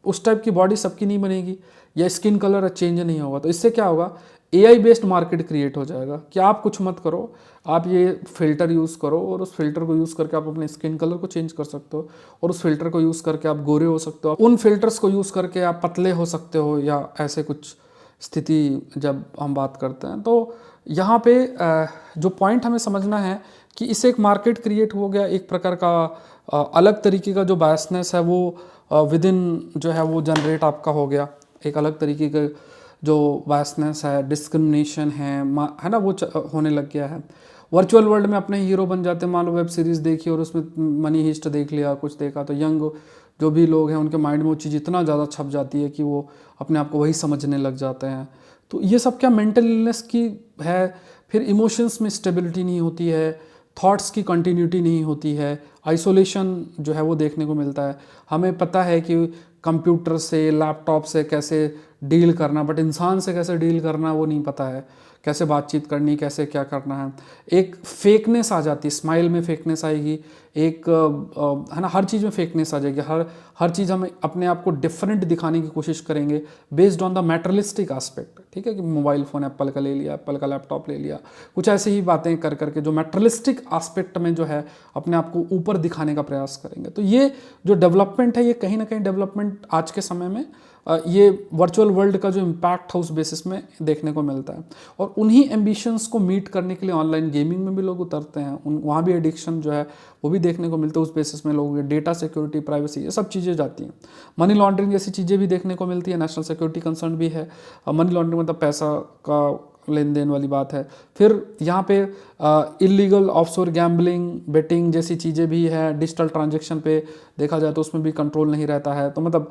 A: उस टाइप की बॉडी सबकी नहीं बनेगी या स्किन कलर चेंज नहीं होगा, तो इससे क्या होगा, एआई बेस्ड मार्केट क्रिएट हो जाएगा कि आप कुछ मत करो, आप ये फिल्टर यूज़ करो और उस फिल्टर को यूज़ करके आप अपने स्किन कलर को चेंज कर सकते हो, और उस फिल्टर को यूज़ करके आप गोरे हो सकते हो, उन फिल्टर्स को यूज़ करके आप पतले हो सकते हो, या ऐसे कुछ स्थिति जब हम बात करते हैं। तो यहाँ पे जो पॉइंट हमें समझना है कि इससे एक मार्केट क्रिएट हो गया, एक प्रकार का अलग तरीके का जो बायसनेस है वो विद इन जो है वो जनरेट आपका हो गया, एक अलग तरीके का जो बायसनेस है, डिस्क्रिमिनेशन है ना, वो होने लग गया है। वर्चुअल वर्ल्ड में अपने हीरो बन जाते हैं, मान लो वेब सीरीज़ देखी और उसमें मनी हिस्ट देख लिया, कुछ देखा, तो यंग जो भी लोग हैं उनके माइंड में वो चीज़ इतना ज़्यादा छप जाती है कि वो अपने आप को वही समझने लग जाते हैं। तो ये सब क्या मेंटल इलनेस की है। फिर इमोशंस में स्टेबिलिटी नहीं होती है, थॉट्स की कंटिन्यूटी नहीं होती है, आइसोलेशन जो है वो देखने को मिलता है। हमें पता है कि कंप्यूटर से, लैपटॉप से कैसे डील करना, बट इंसान से कैसे डील करना वो नहीं पता है, कैसे बातचीत करनी, कैसे क्या करना है। एक फेकनेस आ जाती है, स्माइल में फेकनेस आएगी, एक है ना, हर चीज़ में फेकनेस आ जाएगी, हर चीज़ हम अपने आप को डिफरेंट दिखाने की कोशिश करेंगे बेस्ड ऑन द मैटरलिस्टिक एस्पेक्ट। ठीक है कि मोबाइल फ़ोन एप्पल का ले लिया, एप्पल का लैपटॉप ले लिया, कुछ ऐसे ही बातें कर करके जो मैटरलिस्टिक एस्पेक्ट में जो है अपने आप को ऊपर दिखाने का प्रयास करेंगे। तो ये जो डेवलपमेंट है, ये कहीं ना कहीं डेवलपमेंट आज के समय में ये वर्चुअल वर्ल्ड का जो इम्पैक्ट है उस बेसिस में देखने को मिलता है। और उन्हीं एम्बिशंस को मीट करने के लिए ऑनलाइन गेमिंग में भी लोग उतरते हैं, वहाँ भी एडिक्शन जो है वो भी देखने को मिलता है। उस बेसिस में लोग डेटा सिक्योरिटी, प्राइवेसी, ये सब चीज़ें जाती हैं। मनी लॉन्ड्रिंग जैसी चीज़ें भी देखने को मिलती है, नेशनल सिक्योरिटी कंसर्न भी है। मनी लॉन्ड्रिंग मतलब पैसा का लेन देन वाली बात है। फिर यहाँ पे इलीगल ऑफशोर गैम्बलिंग, बेटिंग जैसी चीज़ें भी है। डिजिटल ट्रांजैक्शन पे देखा जाए तो उसमें भी कंट्रोल नहीं रहता है। तो मतलब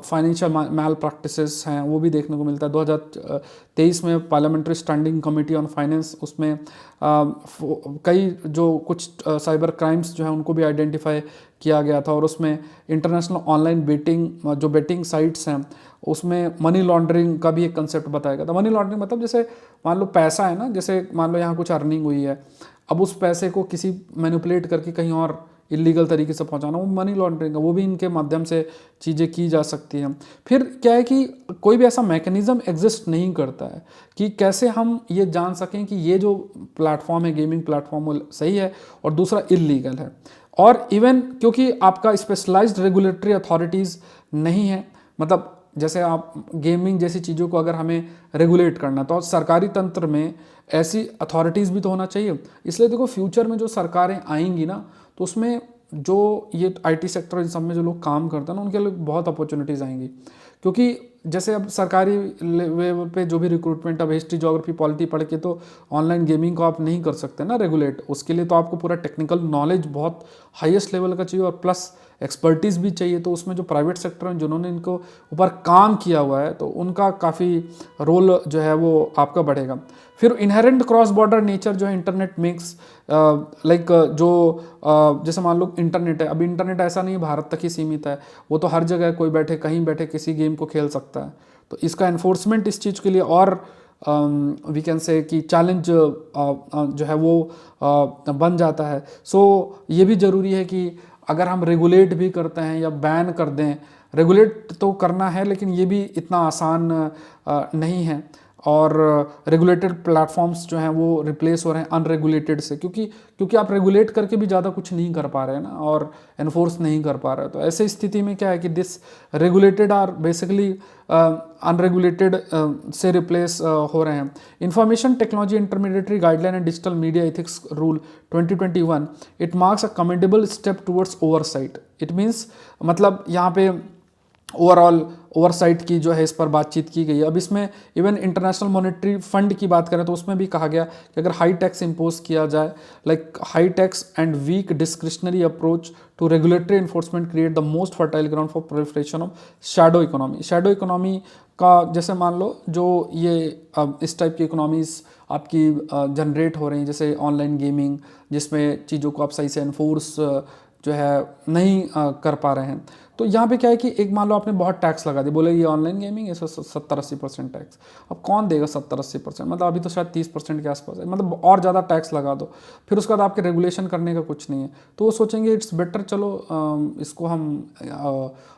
A: फाइनेंशियल मैल प्रैक्टिसेस हैं वो भी देखने को मिलता है। 2023 में parliamentary standing committee on finance, उसमें कई जो कुछ साइबर क्राइम्स जो है उनको भी आइडेंटिफाई किया गया था। और उसमें इंटरनेशनल ऑनलाइन बेटिंग, जो बेटिंग साइट्स हैं उसमें मनी लॉन्ड्रिंग का भी एक कंसेप्ट बताया गया था। मनी लॉन्ड्रिंग मतलब जैसे मान लो पैसा है ना, जैसे मान लो यहाँ कुछ अर्निंग हुई है, अब उस पैसे को किसी मैनिपुलेट करके कहीं और इलीगल तरीके से पहुंचाना, वो मनी लॉन्ड्रिंग है। वो भी इनके माध्यम से चीज़ें की जा सकती हैं। फिर क्या है कि कोई भी ऐसा मैकेनिज्म एग्जिस्ट नहीं करता है कि कैसे हम ये जान सकें कि ये जो प्लेटफॉर्म है, गेमिंग प्लेटफॉर्म, वो सही है और दूसरा इलीगल है। और इवन क्योंकि आपका स्पेशलाइज्ड रेगुलेटरी अथॉरिटीज़ नहीं है, मतलब जैसे आप गेमिंग जैसी चीज़ों को अगर हमें रेगुलेट करना तो सरकारी तंत्र में ऐसी अथॉरिटीज़ भी तो होना चाहिए। इसलिए देखो फ्यूचर में जो सरकारें आएंगी ना, तो उसमें जो ये आईटी सेक्टर इन सब में जो लोग काम करते हैं ना, उनके लिए बहुत अपॉर्चुनिटीज़ आएंगी। क्योंकि जैसे अब सरकारी लेवल पे जो भी रिक्रूटमेंट, अब हिस्ट्री, ज्योग्राफी, पॉलिटी पढ़ के तो ऑनलाइन गेमिंग को आप नहीं कर सकते ना रेगुलेट। उसके लिए तो आपको पूरा टेक्निकल नॉलेज बहुत हाईएस्ट लेवल का चाहिए और प्लस एक्सपर्टीज़ भी चाहिए। तो उसमें जो प्राइवेट सेक्टर हैं जिन्होंने इनको ऊपर काम किया हुआ है, तो उनका काफ़ी रोल जो है वो आपका बढ़ेगा। फिर इनहेरेंट क्रॉस बॉर्डर नेचर जो है इंटरनेट मेक्स लाइक जो जैसे मान लो इंटरनेट है, अब इंटरनेट ऐसा नहीं भारत तक ही सीमित है, वो तो हर जगह कोई बैठे कहीं बैठे किसी गेम को खेल सकता है। तो इसका एनफोर्समेंट इस चीज़ के लिए और वी कैन से कि चैलेंज जो है वो बन जाता है। सो ये भी ज़रूरी है कि अगर हम रेगुलेट भी करते हैं या बैन कर दें, रेगुलेट तो करना है लेकिन ये भी इतना आसान नहीं है। और रेगुलेटेड प्लेटफॉर्म्स जो हैं वो रिप्लेस हो रहे हैं अनरेगुलेटेड से, क्योंकि आप रेगुलेट करके भी ज़्यादा कुछ नहीं कर पा रहे हैं ना, और एनफोर्स नहीं कर पा रहे। तो ऐसे स्थिति में क्या है कि this regulated are basically unregulated से रिप्लेस हो रहे हैं। Information technology intermediary guideline and digital media ethics rule 2021 it marks a commendable step towards oversight. It means मतलब यहाँ पे ओवरऑल ओवरसाइट की जो है इस पर बातचीत की गई है। अब इसमें इवन इंटरनेशनल मॉनेटरी फंड की बात करें तो उसमें भी कहा गया कि अगर हाई टैक्स इंपोज किया जाए, like high tax and weak discretionary approach to regulatory enforcement create the most fertile ground for proliferation of shadow economy. Shadow economy का जैसे मान लो जो ये इस टाइप की इकोनॉमीज आपकी जनरेट हो रही हैं, जैसे ऑनलाइन गेमिंग जिसमें चीज़ों को आप सही से एनफोर्स जो है नहीं कर पा रहे हैं। तो यहाँ पे क्या है कि एक मान लो आपने बहुत टैक्स लगा दिया, बोले ये ऑनलाइन गेमिंग है, 70-80% टैक्स। अब कौन देगा 70-80%? मतलब अभी तो शायद 30% के आसपास है, मतलब और ज़्यादा टैक्स लगा दो, फिर उसके बाद आपके रेगुलेशन करने का कुछ नहीं है। तो वो सोचेंगे इट्स बेटर चलो इसको हम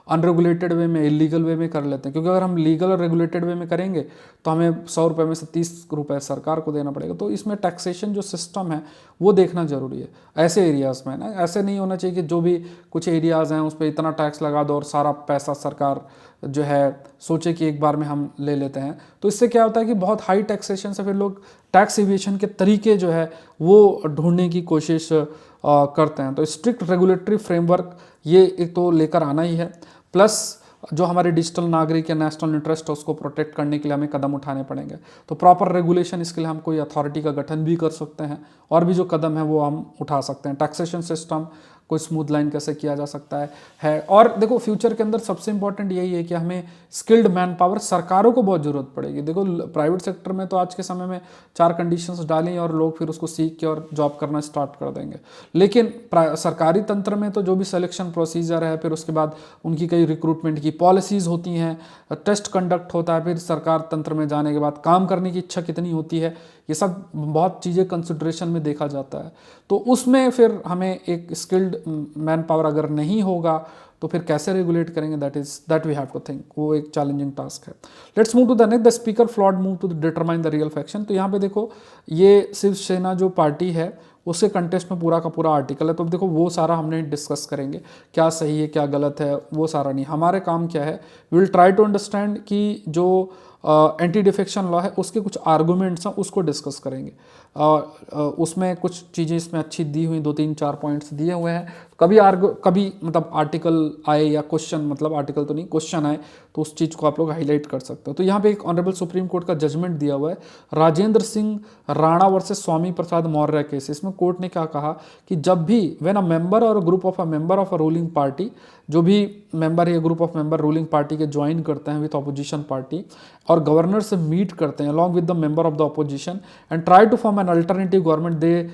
A: अनरेगुलेटेड वे में, इलीगल वे में कर लेते हैं, क्योंकि अगर हम लीगल और रेगुलेटेड वे में करेंगे तो हमें 100 रुपये में से 30 रुपये सरकार को देना पड़ेगा। तो इसमें टैक्सेशन जो सिस्टम है वो देखना जरूरी है ऐसे एरियाज़ में ना। ऐसे नहीं होना चाहिए कि जो भी कुछ एरियाज़ हैं उस पर इतना टैक्स लगा दो और सारा पैसा सरकार जो है सोचे कि एक बार में हम ले लेते हैं। तो इससे क्या होता है कि बहुत हाई टैक्सेशन से फिर लोग टैक्स इवेशन के तरीके जो है वो ढूंढने की कोशिश करते हैं। तो स्ट्रिक्ट रेगुलेटरी फ्रेमवर्क ये एक तो लेकर आना ही है, प्लस जो हमारे डिजिटल नागरिक या नेशनल इंटरेस्ट है उसको प्रोटेक्ट करने के लिए हमें कदम उठाने पड़ेंगे। तो प्रॉपर रेगुलेशन, इसके लिए हम कोई अथॉरिटी का गठन भी कर सकते हैं और भी जो कदम है वो हम उठा सकते हैं। टैक्सेशन सिस्टम कोई स्मूथ लाइन कैसे किया जा सकता है। और देखो फ्यूचर के अंदर सबसे इंपॉर्टेंट यही है कि हमें स्किल्ड मैन पावर, सरकारों को बहुत ज़रूरत पड़ेगी। देखो प्राइवेट सेक्टर में तो आज के समय में 4 कंडीशंस डालें और लोग फिर उसको सीख के और जॉब करना स्टार्ट कर देंगे। लेकिन सरकारी तंत्र में तो जो भी सिलेक्शन प्रोसीजर है, फिर उसके बाद उनकी कई रिक्रूटमेंट की पॉलिसीज़ होती हैं, टेस्ट कंडक्ट होता है, फिर सरकार तंत्र में जाने के बाद काम करने की इच्छा कितनी होती है, ये सब बहुत चीज़ें कंसिडरेशन में देखा जाता है। तो उसमें फिर हमें एक स्किल्ड मैन पावर अगर नहीं होगा तो फिर कैसे रेगुलेट करेंगे, that we have to think. वो एक चैलेंजिंग टास्क है। Let's move to the next. The speaker flawed move to determine the real faction. तो यहाँ पे देखो ये शिवसेना जो पार्टी है उसके कंटेस्ट में पूरा का पूरा आर्टिकल है। तो देखो वो सारा हमने डिस्कस करेंगे, क्या सही है क्या गलत है, वो सारा नहीं। हमारे काम क्या है, we will try to understand कि जो एंटी डिफेक्शन लॉ है उसके कुछ आर्गूमेंट्स हैं उसको डिस्कस करेंगे। उसमें कुछ चीज़ें इसमें अच्छी दी हुई, 2-3-4 पॉइंट्स दिए हुए हैं, कभी मतलब आर्टिकल आए या क्वेश्चन, मतलब आर्टिकल तो नहीं, क्वेश्चन आए तो उस चीज़ को आप लोग हाईलाइट कर सकते हो। तो यहाँ पे एक ऑनरेबल सुप्रीम कोर्ट का जजमेंट दिया हुआ है, राजेंद्र सिंह राणा वर्सेस स्वामी प्रसाद मौर्य केस। इसमें कोर्ट ने क्या कहा कि जब भी व्हेन अ मेंबर और group of a member of a ruling party, जो भी मेंबर या group of member ruling party के ज्वाइन करते हैं विद अपोजिशन पार्टी और गवर्नर से मीट करते हैं along with the member of the opposition and try to form an alternative government, they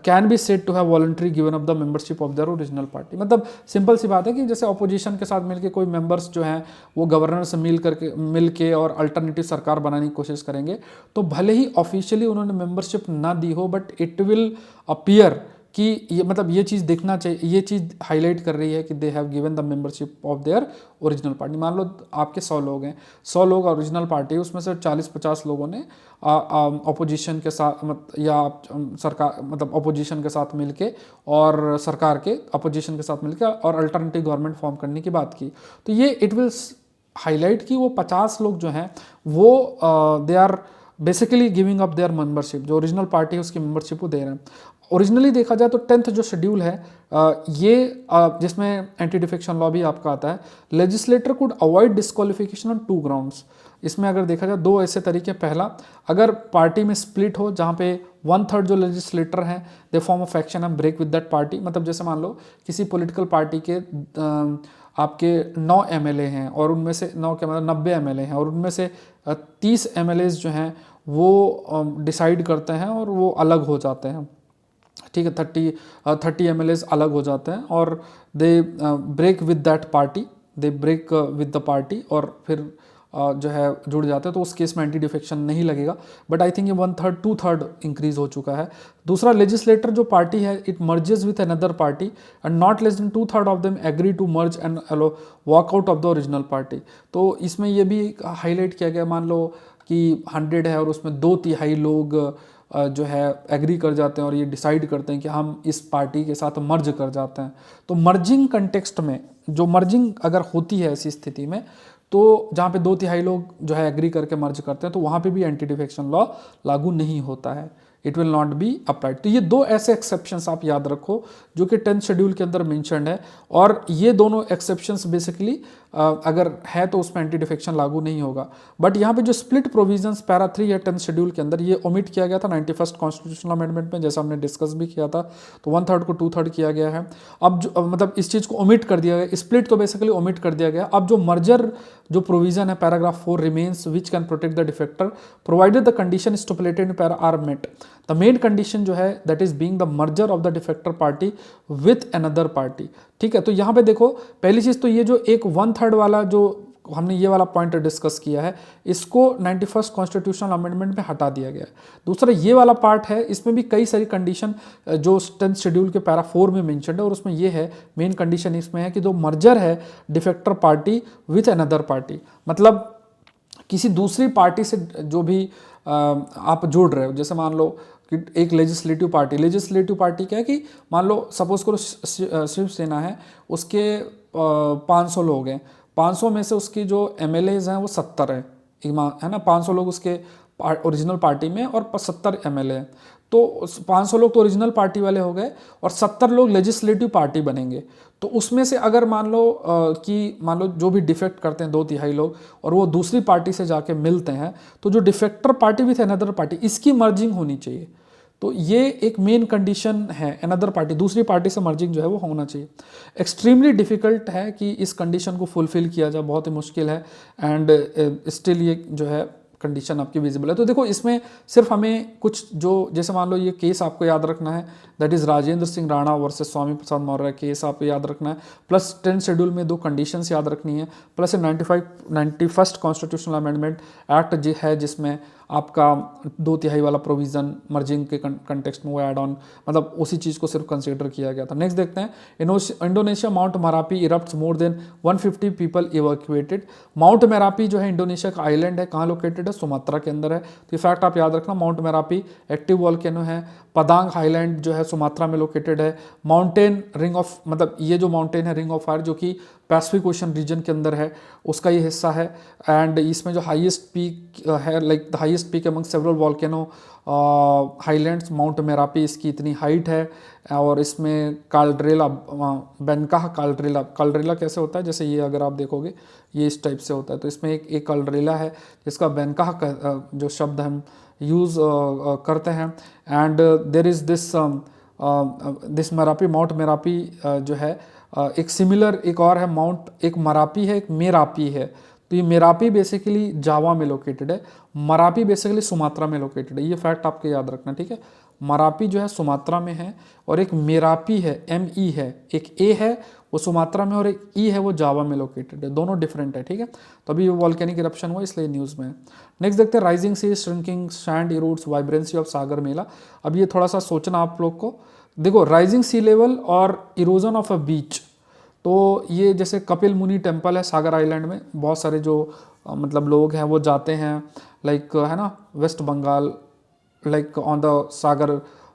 A: can be said to have voluntary given up the membership of their original party. मतलब सिंपल सी बात है कि जैसे अपोजिशन के साथ मिलकर कोई मेंबर्स जो हैं वो गवर्नर से मिल के और अल्टरनेटिव सरकार बनाने की कोशिश करेंगे, तो भले ही ऑफिशियली उन्होंने मेंबरशिप ना दी हो, बट इट विल अपीयर कि ये मतलब ये चीज़ देखना चाहिए, ये चीज़ हाईलाइट कर रही है कि they have given the membership of their original party. मान लो आपके 100 लोग हैं, 100 लोग ओरिजिनल पार्टी है, उसमें से 40-50 लोगों ने अपोजिशन के साथ या सरकार मतलब अपोजिशन के साथ मिलके और सरकार के अपोजिशन के साथ मिलके और अल्टरनेटिव गवर्नमेंट फॉर्म करने की बात की। तो ये इट विल हाईलाइट कि वो 50 लोग जो हैं वो they are basically giving up their membership, जो ओरिजिनल पार्टी है उसकी मेंबरशिप को दे रहे हैं। ओरिजिनली देखा जाए तो 10th जो शेड्यूल है ये जिसमें एंटी डिफेक्शन लॉ भी आपका आता है, legislator could avoid disqualification on 2 grounds. इसमें अगर देखा जाए 2 ऐसे तरीके, पहला अगर पार्टी में स्प्लिट हो जहाँ पे 1/3 जो लेजिस्लेटर हैं they form a faction and break with that party. मतलब जैसे मान लो किसी पॉलिटिकल पार्टी के आपके 9 MLA हैं और उनमें से 9 के मतलब 90 MLA हैं और उनमें से 30 MLAs जो हैं वो डिसाइड करते हैं और वो अलग हो जाते हैं, ठीक है, 30 MLAs अलग हो जाते हैं और they break with that party, they break with the party और फिर जो है जुड़ जाते हैं, तो उस केस में एंटी डिफेक्शन नहीं लगेगा। बट आई थिंक ये 1/3 2/3 इंक्रीज हो चुका है। दूसरा, लेजिस्लेटर जो पार्टी है it merges with another party and not less than 2/3 of them agree to merge and walk out of the original party. तो इसमें ये भी हाईलाइट किया गया, मान लो कि 100 है और उसमें 2/3 लोग जो है एग्री कर जाते हैं और ये डिसाइड करते हैं कि हम इस पार्टी के साथ मर्ज कर जाते हैं। तो मर्जिंग कंटेक्स्ट में, जो मर्जिंग अगर होती है ऐसी स्थिति में, तो जहाँ पे 2/3 लोग जो है एग्री करके मर्ज करते हैं, तो वहाँ पे भी एंटी डिफेक्शन लॉ लागू नहीं होता है, it will not be applied. तो ये 2 ऐसे एक्सेप्शंस आप याद रखो जो कि 10th शेड्यूल के अंदर मेंशन्ड है, और ये दोनों एक्सेप्शंस बेसिकली अगर है तो उसमें एंटी डिफेक्शन लागू नहीं होगा। बट यहाँ पे जो स्प्लिट प्रोविजंस पैरा 3 या 10th शेड्यूल के अंदर ये ओमिट किया गया था 91st कॉन्स्टिट्यूशनल अमेंडमेंट में, जैसा हमने डिस्कस भी किया था। तो 1/3 को 2/3 किया गया है। अब जो मतलब इस चीज़ को ओमिट कर दिया गया, स्प्लिट को बेसिकली ओमिट कर दिया गया। अब जो मर्जर जो प्रोविजन है paragraph 4 remains which can protect the defector provided the condition stipulated in para are met. The main condition जो है that is being the merger of the defector party with another party. ठीक है, तो यहाँ पे देखो पहली चीज़ तो ये जो एक 1/3 वाला जो हमने ये वाला पॉइंट डिस्कस किया है, इसको 91st कॉन्स्टिट्यूशनल अमेंडमेंट में हटा दिया गया है। दूसरा ये वाला पार्ट है, इसमें भी कई सारी कंडीशन जो 10th शेड्यूल के पैरा 4 में मेंशन्ड है, और उसमें ये है मेन कंडीशन इसमें है कि जो मर्जर है डिफेक्टर पार्टी विथ अनदर पार्टी, मतलब किसी दूसरी पार्टी से जो भी आप जोड़ रहे हो, जैसे मान लो कि एक लेजिस्लेटिव पार्टी क्या है कि मान लो सपोज करो शिवसेना है, उसके 500 लोग हैं, 500 में से उसकी जो MLAs हैं वो 70 है ना, 500 लोग उसके ओरिजिनल पार्टी में और 70 MLA हैं, तो 500 लोग तो ओरिजिनल पार्टी वाले हो गए और 70 लोग लेजिस्लेटिव पार्टी बनेंगे। तो उसमें से अगर मान लो जो भी डिफेक्ट करते हैं 2/3 लोग और वो दूसरी पार्टी से जाके मिलते हैं, तो जो डिफेक्टर पार्टी विथ अनदर पार्टी इसकी मर्जिंग होनी चाहिए। तो ये एक मेन कंडीशन है, अनदर पार्टी दूसरी पार्टी से मर्जिंग जो है वो होना चाहिए। एक्सट्रीमली डिफिकल्ट है कि इस कंडीशन को फुलफिल किया जाए, बहुत ही मुश्किल है, एंड स्टिल ये जो है कंडीशन आपकी विजिबल है। तो देखो इसमें सिर्फ हमें कुछ जो, जैसे मान लो ये केस आपको याद रखना है, that is Rajendra Singh Rana versus Swami Prasad Maurya case आपको याद रखना है, प्लस 10th शेड्यूल में 2 कंडीशंस याद रखनी है, plus 91st constitutional amendment act है जिसमें आपका 2/3 वाला प्रोविजन मर्जिंग के कंटेक्स्ट में वो ऐड ऑन, मतलब उसी चीज़ को सिर्फ कंसीडर किया गया था। नेक्स्ट देखते हैं, Indonesia Mount Merapi erupts more than 150 people evacuated. Mount Merapi जो है इंडोनेशिया का आइलैंड है, कहाँ लोकेटेड है, सुमात्रा के अंदर है। तो ये फैक्ट आप याद रखना, माउंट मेरापी एक्टिव वॉल्केनो है। पदांग हाईलैंड जो है सुमात्रा में लोकेटेड है। माउंटेन रिंग ऑफ, मतलब ये जो माउंटेन है रिंग ऑफ फायर जो कि पैसिफिक ओशन रीजन के अंदर है, उसका ये हिस्सा है। एंड इसमें जो हाईएस्ट पीक है, like the highest peak among several volcano highlands, mount Merapi इसकी इतनी हाइट है, और इसमें काल्ड्रेला, बेनकाह काल्ड्रेला, काल्ड्रेला कैसे होता है, जैसे ये अगर आप देखोगे ये इस टाइप से होता है, तो इसमें एक काल्ड्रेला है जिसका बेनकाह जो शब्द हम यूज़ करते हैं। And there is this Merapi, mount Merapi जो है एक सिमिलर एक और है माउंट, एक मरापी है, एक मेरापी है। तो ये मेरापी बेसिकली जावा में लोकेटेड है, मरापी बेसिकली सुमात्रा में लोकेटेड है। ये फैक्ट आपको याद रखना, ठीक है। मरापी जो है सुमात्रा में है, और एक मेरापी है, ME है, एक ए है वो सुमात्रा में, और एक ई है वो जावा में लोकेटेड है। दोनों डिफरेंट है, ठीक है। तो अभी वॉल्केनिक इरप्शन हुआ इसलिए न्यूज़ में है। नेक्स्ट देखते हैं, rising sea, shrinking sand erodes vibrancy of Sagar Mela. अब ये थोड़ा सा सोचना आप लोग को। देखो, राइजिंग सी लेवल और इरोजन ऑफ अ बीच, तो ये जैसे कपिल मुनि टेम्पल है सागर आइलैंड में, बहुत सारे जो मतलब लोग हैं वो जाते हैं, लाइक है ना, West Bengal, like on the Sagar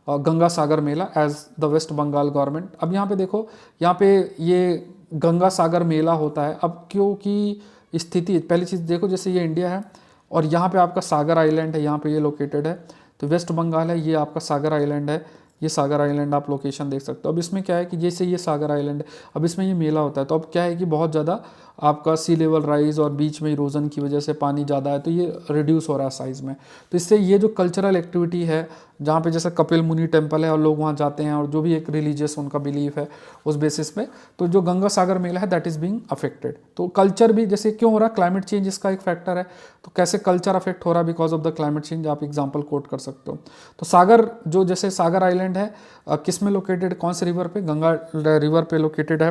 A: Ganga Sagar Mela as the West Bengal government. अब यहाँ पे देखो, यहाँ पे ये गंगा सागर मेला होता है। अब क्योंकि स्थिति, पहली चीज़ देखो, जैसे ये इंडिया है और यहाँ पे आपका सागर आइलैंड है, यहाँ पे ये लोकेटेड है, तो वेस्ट बंगाल है, ये आपका सागर आइलैंड है, ये सागर आइलैंड आप लोकेशन देख सकते हो। अब इसमें क्या है कि जैसे ये सागर आइलैंड है, अब इसमें ये मेला होता है, तो अब क्या है कि बहुत ज़्यादा आपका सी लेवल राइज और बीच में इरोजन की वजह से पानी ज़्यादा है, तो ये रिड्यूस हो रहा है साइज़ में। तो इससे ये जो कल्चरल एक्टिविटी है, जहाँ पे जैसे कपिल मुनि टेम्पल है और लोग वहाँ जाते हैं, और जो भी एक रिलीजियस उनका बिलीफ है उस बेसिस पे, तो जो गंगा सागर मेला है दैट इज़ बीइंग अफेक्टेड। तो कल्चर भी जैसे क्यों हो रहा है, क्लाइमेट चेंज इसका एक फैक्टर है। तो कैसे कल्चर अफेक्ट हो रहा है because of the climate change, आप एग्जाम्पल कोट कर सकते हो। तो सागर जो जैसे सागर आइलैंड है किस में लोकेटेड, कौन से रिवर पे, गंगा रिवर पे लोकेटेड है,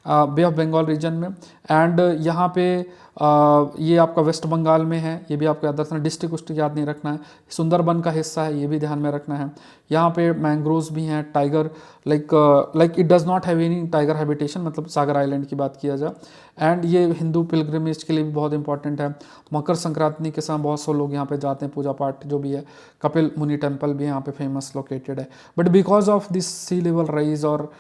A: बे ऑफ बंगाल रीजन में। एंड यहाँ पे ये आपका वेस्ट बंगाल में है, ये भी आपको याद रखना, डिस्ट्रिक्ट उस्ट्रिक्ट याद नहीं रखना है। सुंदरबन का हिस्सा है, ये भी ध्यान में रखना है। यहाँ पे मैंग्रोव्स भी हैं, tiger like it does not have any tiger habitation, मतलब सागर आइलैंड की बात किया जाए। एंड ये हिंदू पिलग्रिमेज के लिए भी बहुत इंपॉर्टेंट है। मकर संक्रांति के समय बहुत से लोग यहाँ पे जाते हैं, पूजा पाठ जो भी है। कपिल मुनि टेम्पल भी यहाँ पे फेमस लोकेटेड है। But because of this sea level rise और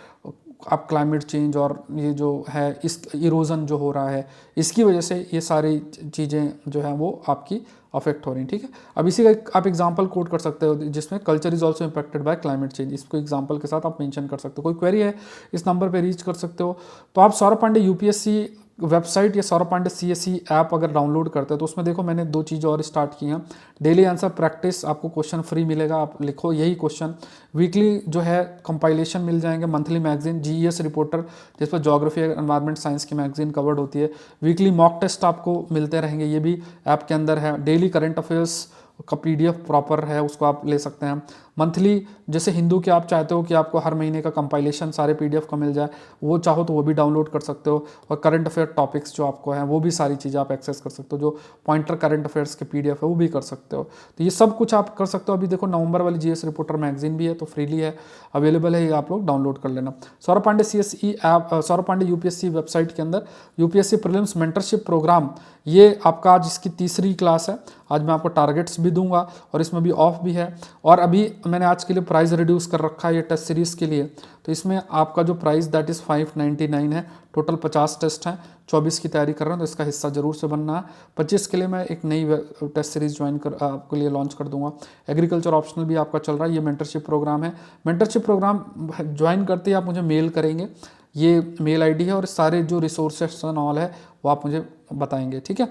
A: अब क्लाइमेट चेंज और ये जो है इस इरोजन जो हो रहा है, इसकी वजह से ये सारी चीज़ें जो हैं वो आपकी अफेक्ट हो रही हैं, ठीक है। अब इसी का आप एग्जांपल कोट कर सकते हो जिसमें culture is also impacted by climate change, इसको एग्जांपल के साथ आप मेंशन कर सकते हो। कोई क्वेरी है इस नंबर पे रीच कर सकते हो। तो आप सौरभ पांडे यूपीएससी वेबसाइट या सौरभ पांडे CSE ऐप अगर डाउनलोड करते हैं तो उसमें देखो मैंने 2 चीज़ और स्टार्ट की हैं। डेली आंसर प्रैक्टिस, आपको क्वेश्चन फ्री मिलेगा, आप लिखो यही क्वेश्चन। वीकली जो है कंपाइलेशन मिल जाएंगे, मंथली मैगजीन GES रिपोर्टर जिस पर ज्योग्राफी एनवायरमेंट साइंस की मैगजीन कवर्ड होती है। वीकली मॉक टेस्ट आपको मिलते रहेंगे, ये भी ऐप के अंदर है। डेली करंट अफेयर्स का PDF प्रॉपर है, उसको आप ले सकते हैं। मंथली जैसे हिंदू के आप चाहते हो कि आपको हर महीने का कंपाइलेशन सारे PDF का मिल जाए, वो चाहो तो वो भी डाउनलोड कर सकते हो। और करंट अफेयर टॉपिक्स जो आपको हैं वो भी सारी चीज़ें आप एक्सेस कर सकते हो, जो पॉइंटर करंट अफेयर्स के PDF है वो भी कर सकते हो। तो ये सब कुछ आप कर सकते हो। अभी देखो नवंबर वाली GS रिपोर्टर मैगजीन भी है, तो फ्रीली है, अवेलेबल है, ये आप लोग डाउनलोड कर लेना। Saurabh Pandey CSE app, Saurabh Pandey UPSC website के अंदर UPSC प्रीलिम्स मेंटरशिप प्रोग्राम, ये आपका आज इसकी 3री क्लास है। आज मैं आपको टारगेट्स भी दूंगा और इसमें भी ऑफ भी है। और अभी मैंने आज के लिए प्राइस रिड्यूस कर रखा है ये टेस्ट सीरीज़ के लिए, तो इसमें आपका जो प्राइस दैट इज़ 599 है। टोटल 50 टेस्ट हैं, 24 की तैयारी कर रहा हूँ, तो इसका हिस्सा जरूर से बनना है। 25 के लिए मैं एक नई टेस्ट सीरीज़ ज्वाइन कर आपके लिए लॉन्च कर दूंगा। एग्रीकल्चर ऑप्शनल भी आपका चल रहा है, ये मेंटरशिप प्रोग्राम है। मेंटरशिप प्रोग्राम ज्वाइन करते ही आप मुझे मेल करेंगे, ये मेल ID है, और सारे जो रिसोर्सेस एंड ऑल है वो आप मुझे बताएंगे, ठीक है,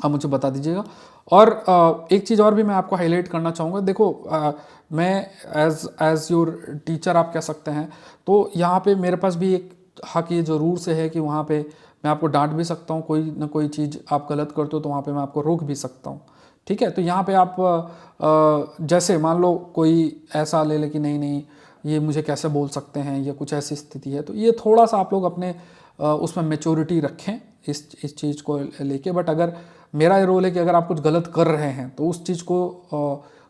A: आप मुझे बता दीजिएगा। और एक चीज़ और भी मैं आपको हाईलाइट करना चाहूँगा। देखो मैं एज योर टीचर आप कह सकते हैं, तो यहाँ पे मेरे पास भी एक हक ये ज़रूर से है कि वहाँ पे मैं आपको डांट भी सकता हूँ, कोई ना कोई चीज़ आप गलत करते हो तो वहाँ पे मैं आपको रोक भी सकता हूँ, ठीक है। तो यहाँ पे आप जैसे मान लो कोई ऐसा ले ले कि नहीं नहीं ये मुझे कैसे बोल सकते हैं, या कुछ ऐसी स्थिति है, तो ये थोड़ा सा आप लोग अपने उसमें मेच्योरिटी रखें इस चीज़ को लेके। बट अगर मेरा ये रोल है कि अगर आप कुछ गलत कर रहे हैं तो उस चीज़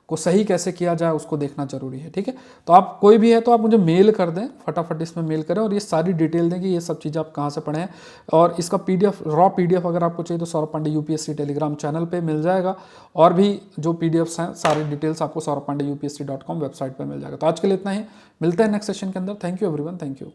A: को सही कैसे किया जाए उसको देखना जरूरी है, ठीक है। तो आप कोई भी है तो आप मुझे मेल कर दें, फटाफट इसमें मेल करें और ये सारी डिटेल दें कि ये सब चीज़ें आप कहाँ से पढ़ें। और इसका PDF रॉ PDF अगर आपको चाहिए तो Saurabh Pandey UPSC Telegram channel पे मिल जाएगा, और भी जो PDFs हैं सारी डिटेल्स आपको sauravpandeyupsc.com वेबसाइट पर मिल जाएगा। तो आज के लिए इतना ही, मिलते हैं नेक्स्ट सेशन के अंदर। Thank you everyone, thank you.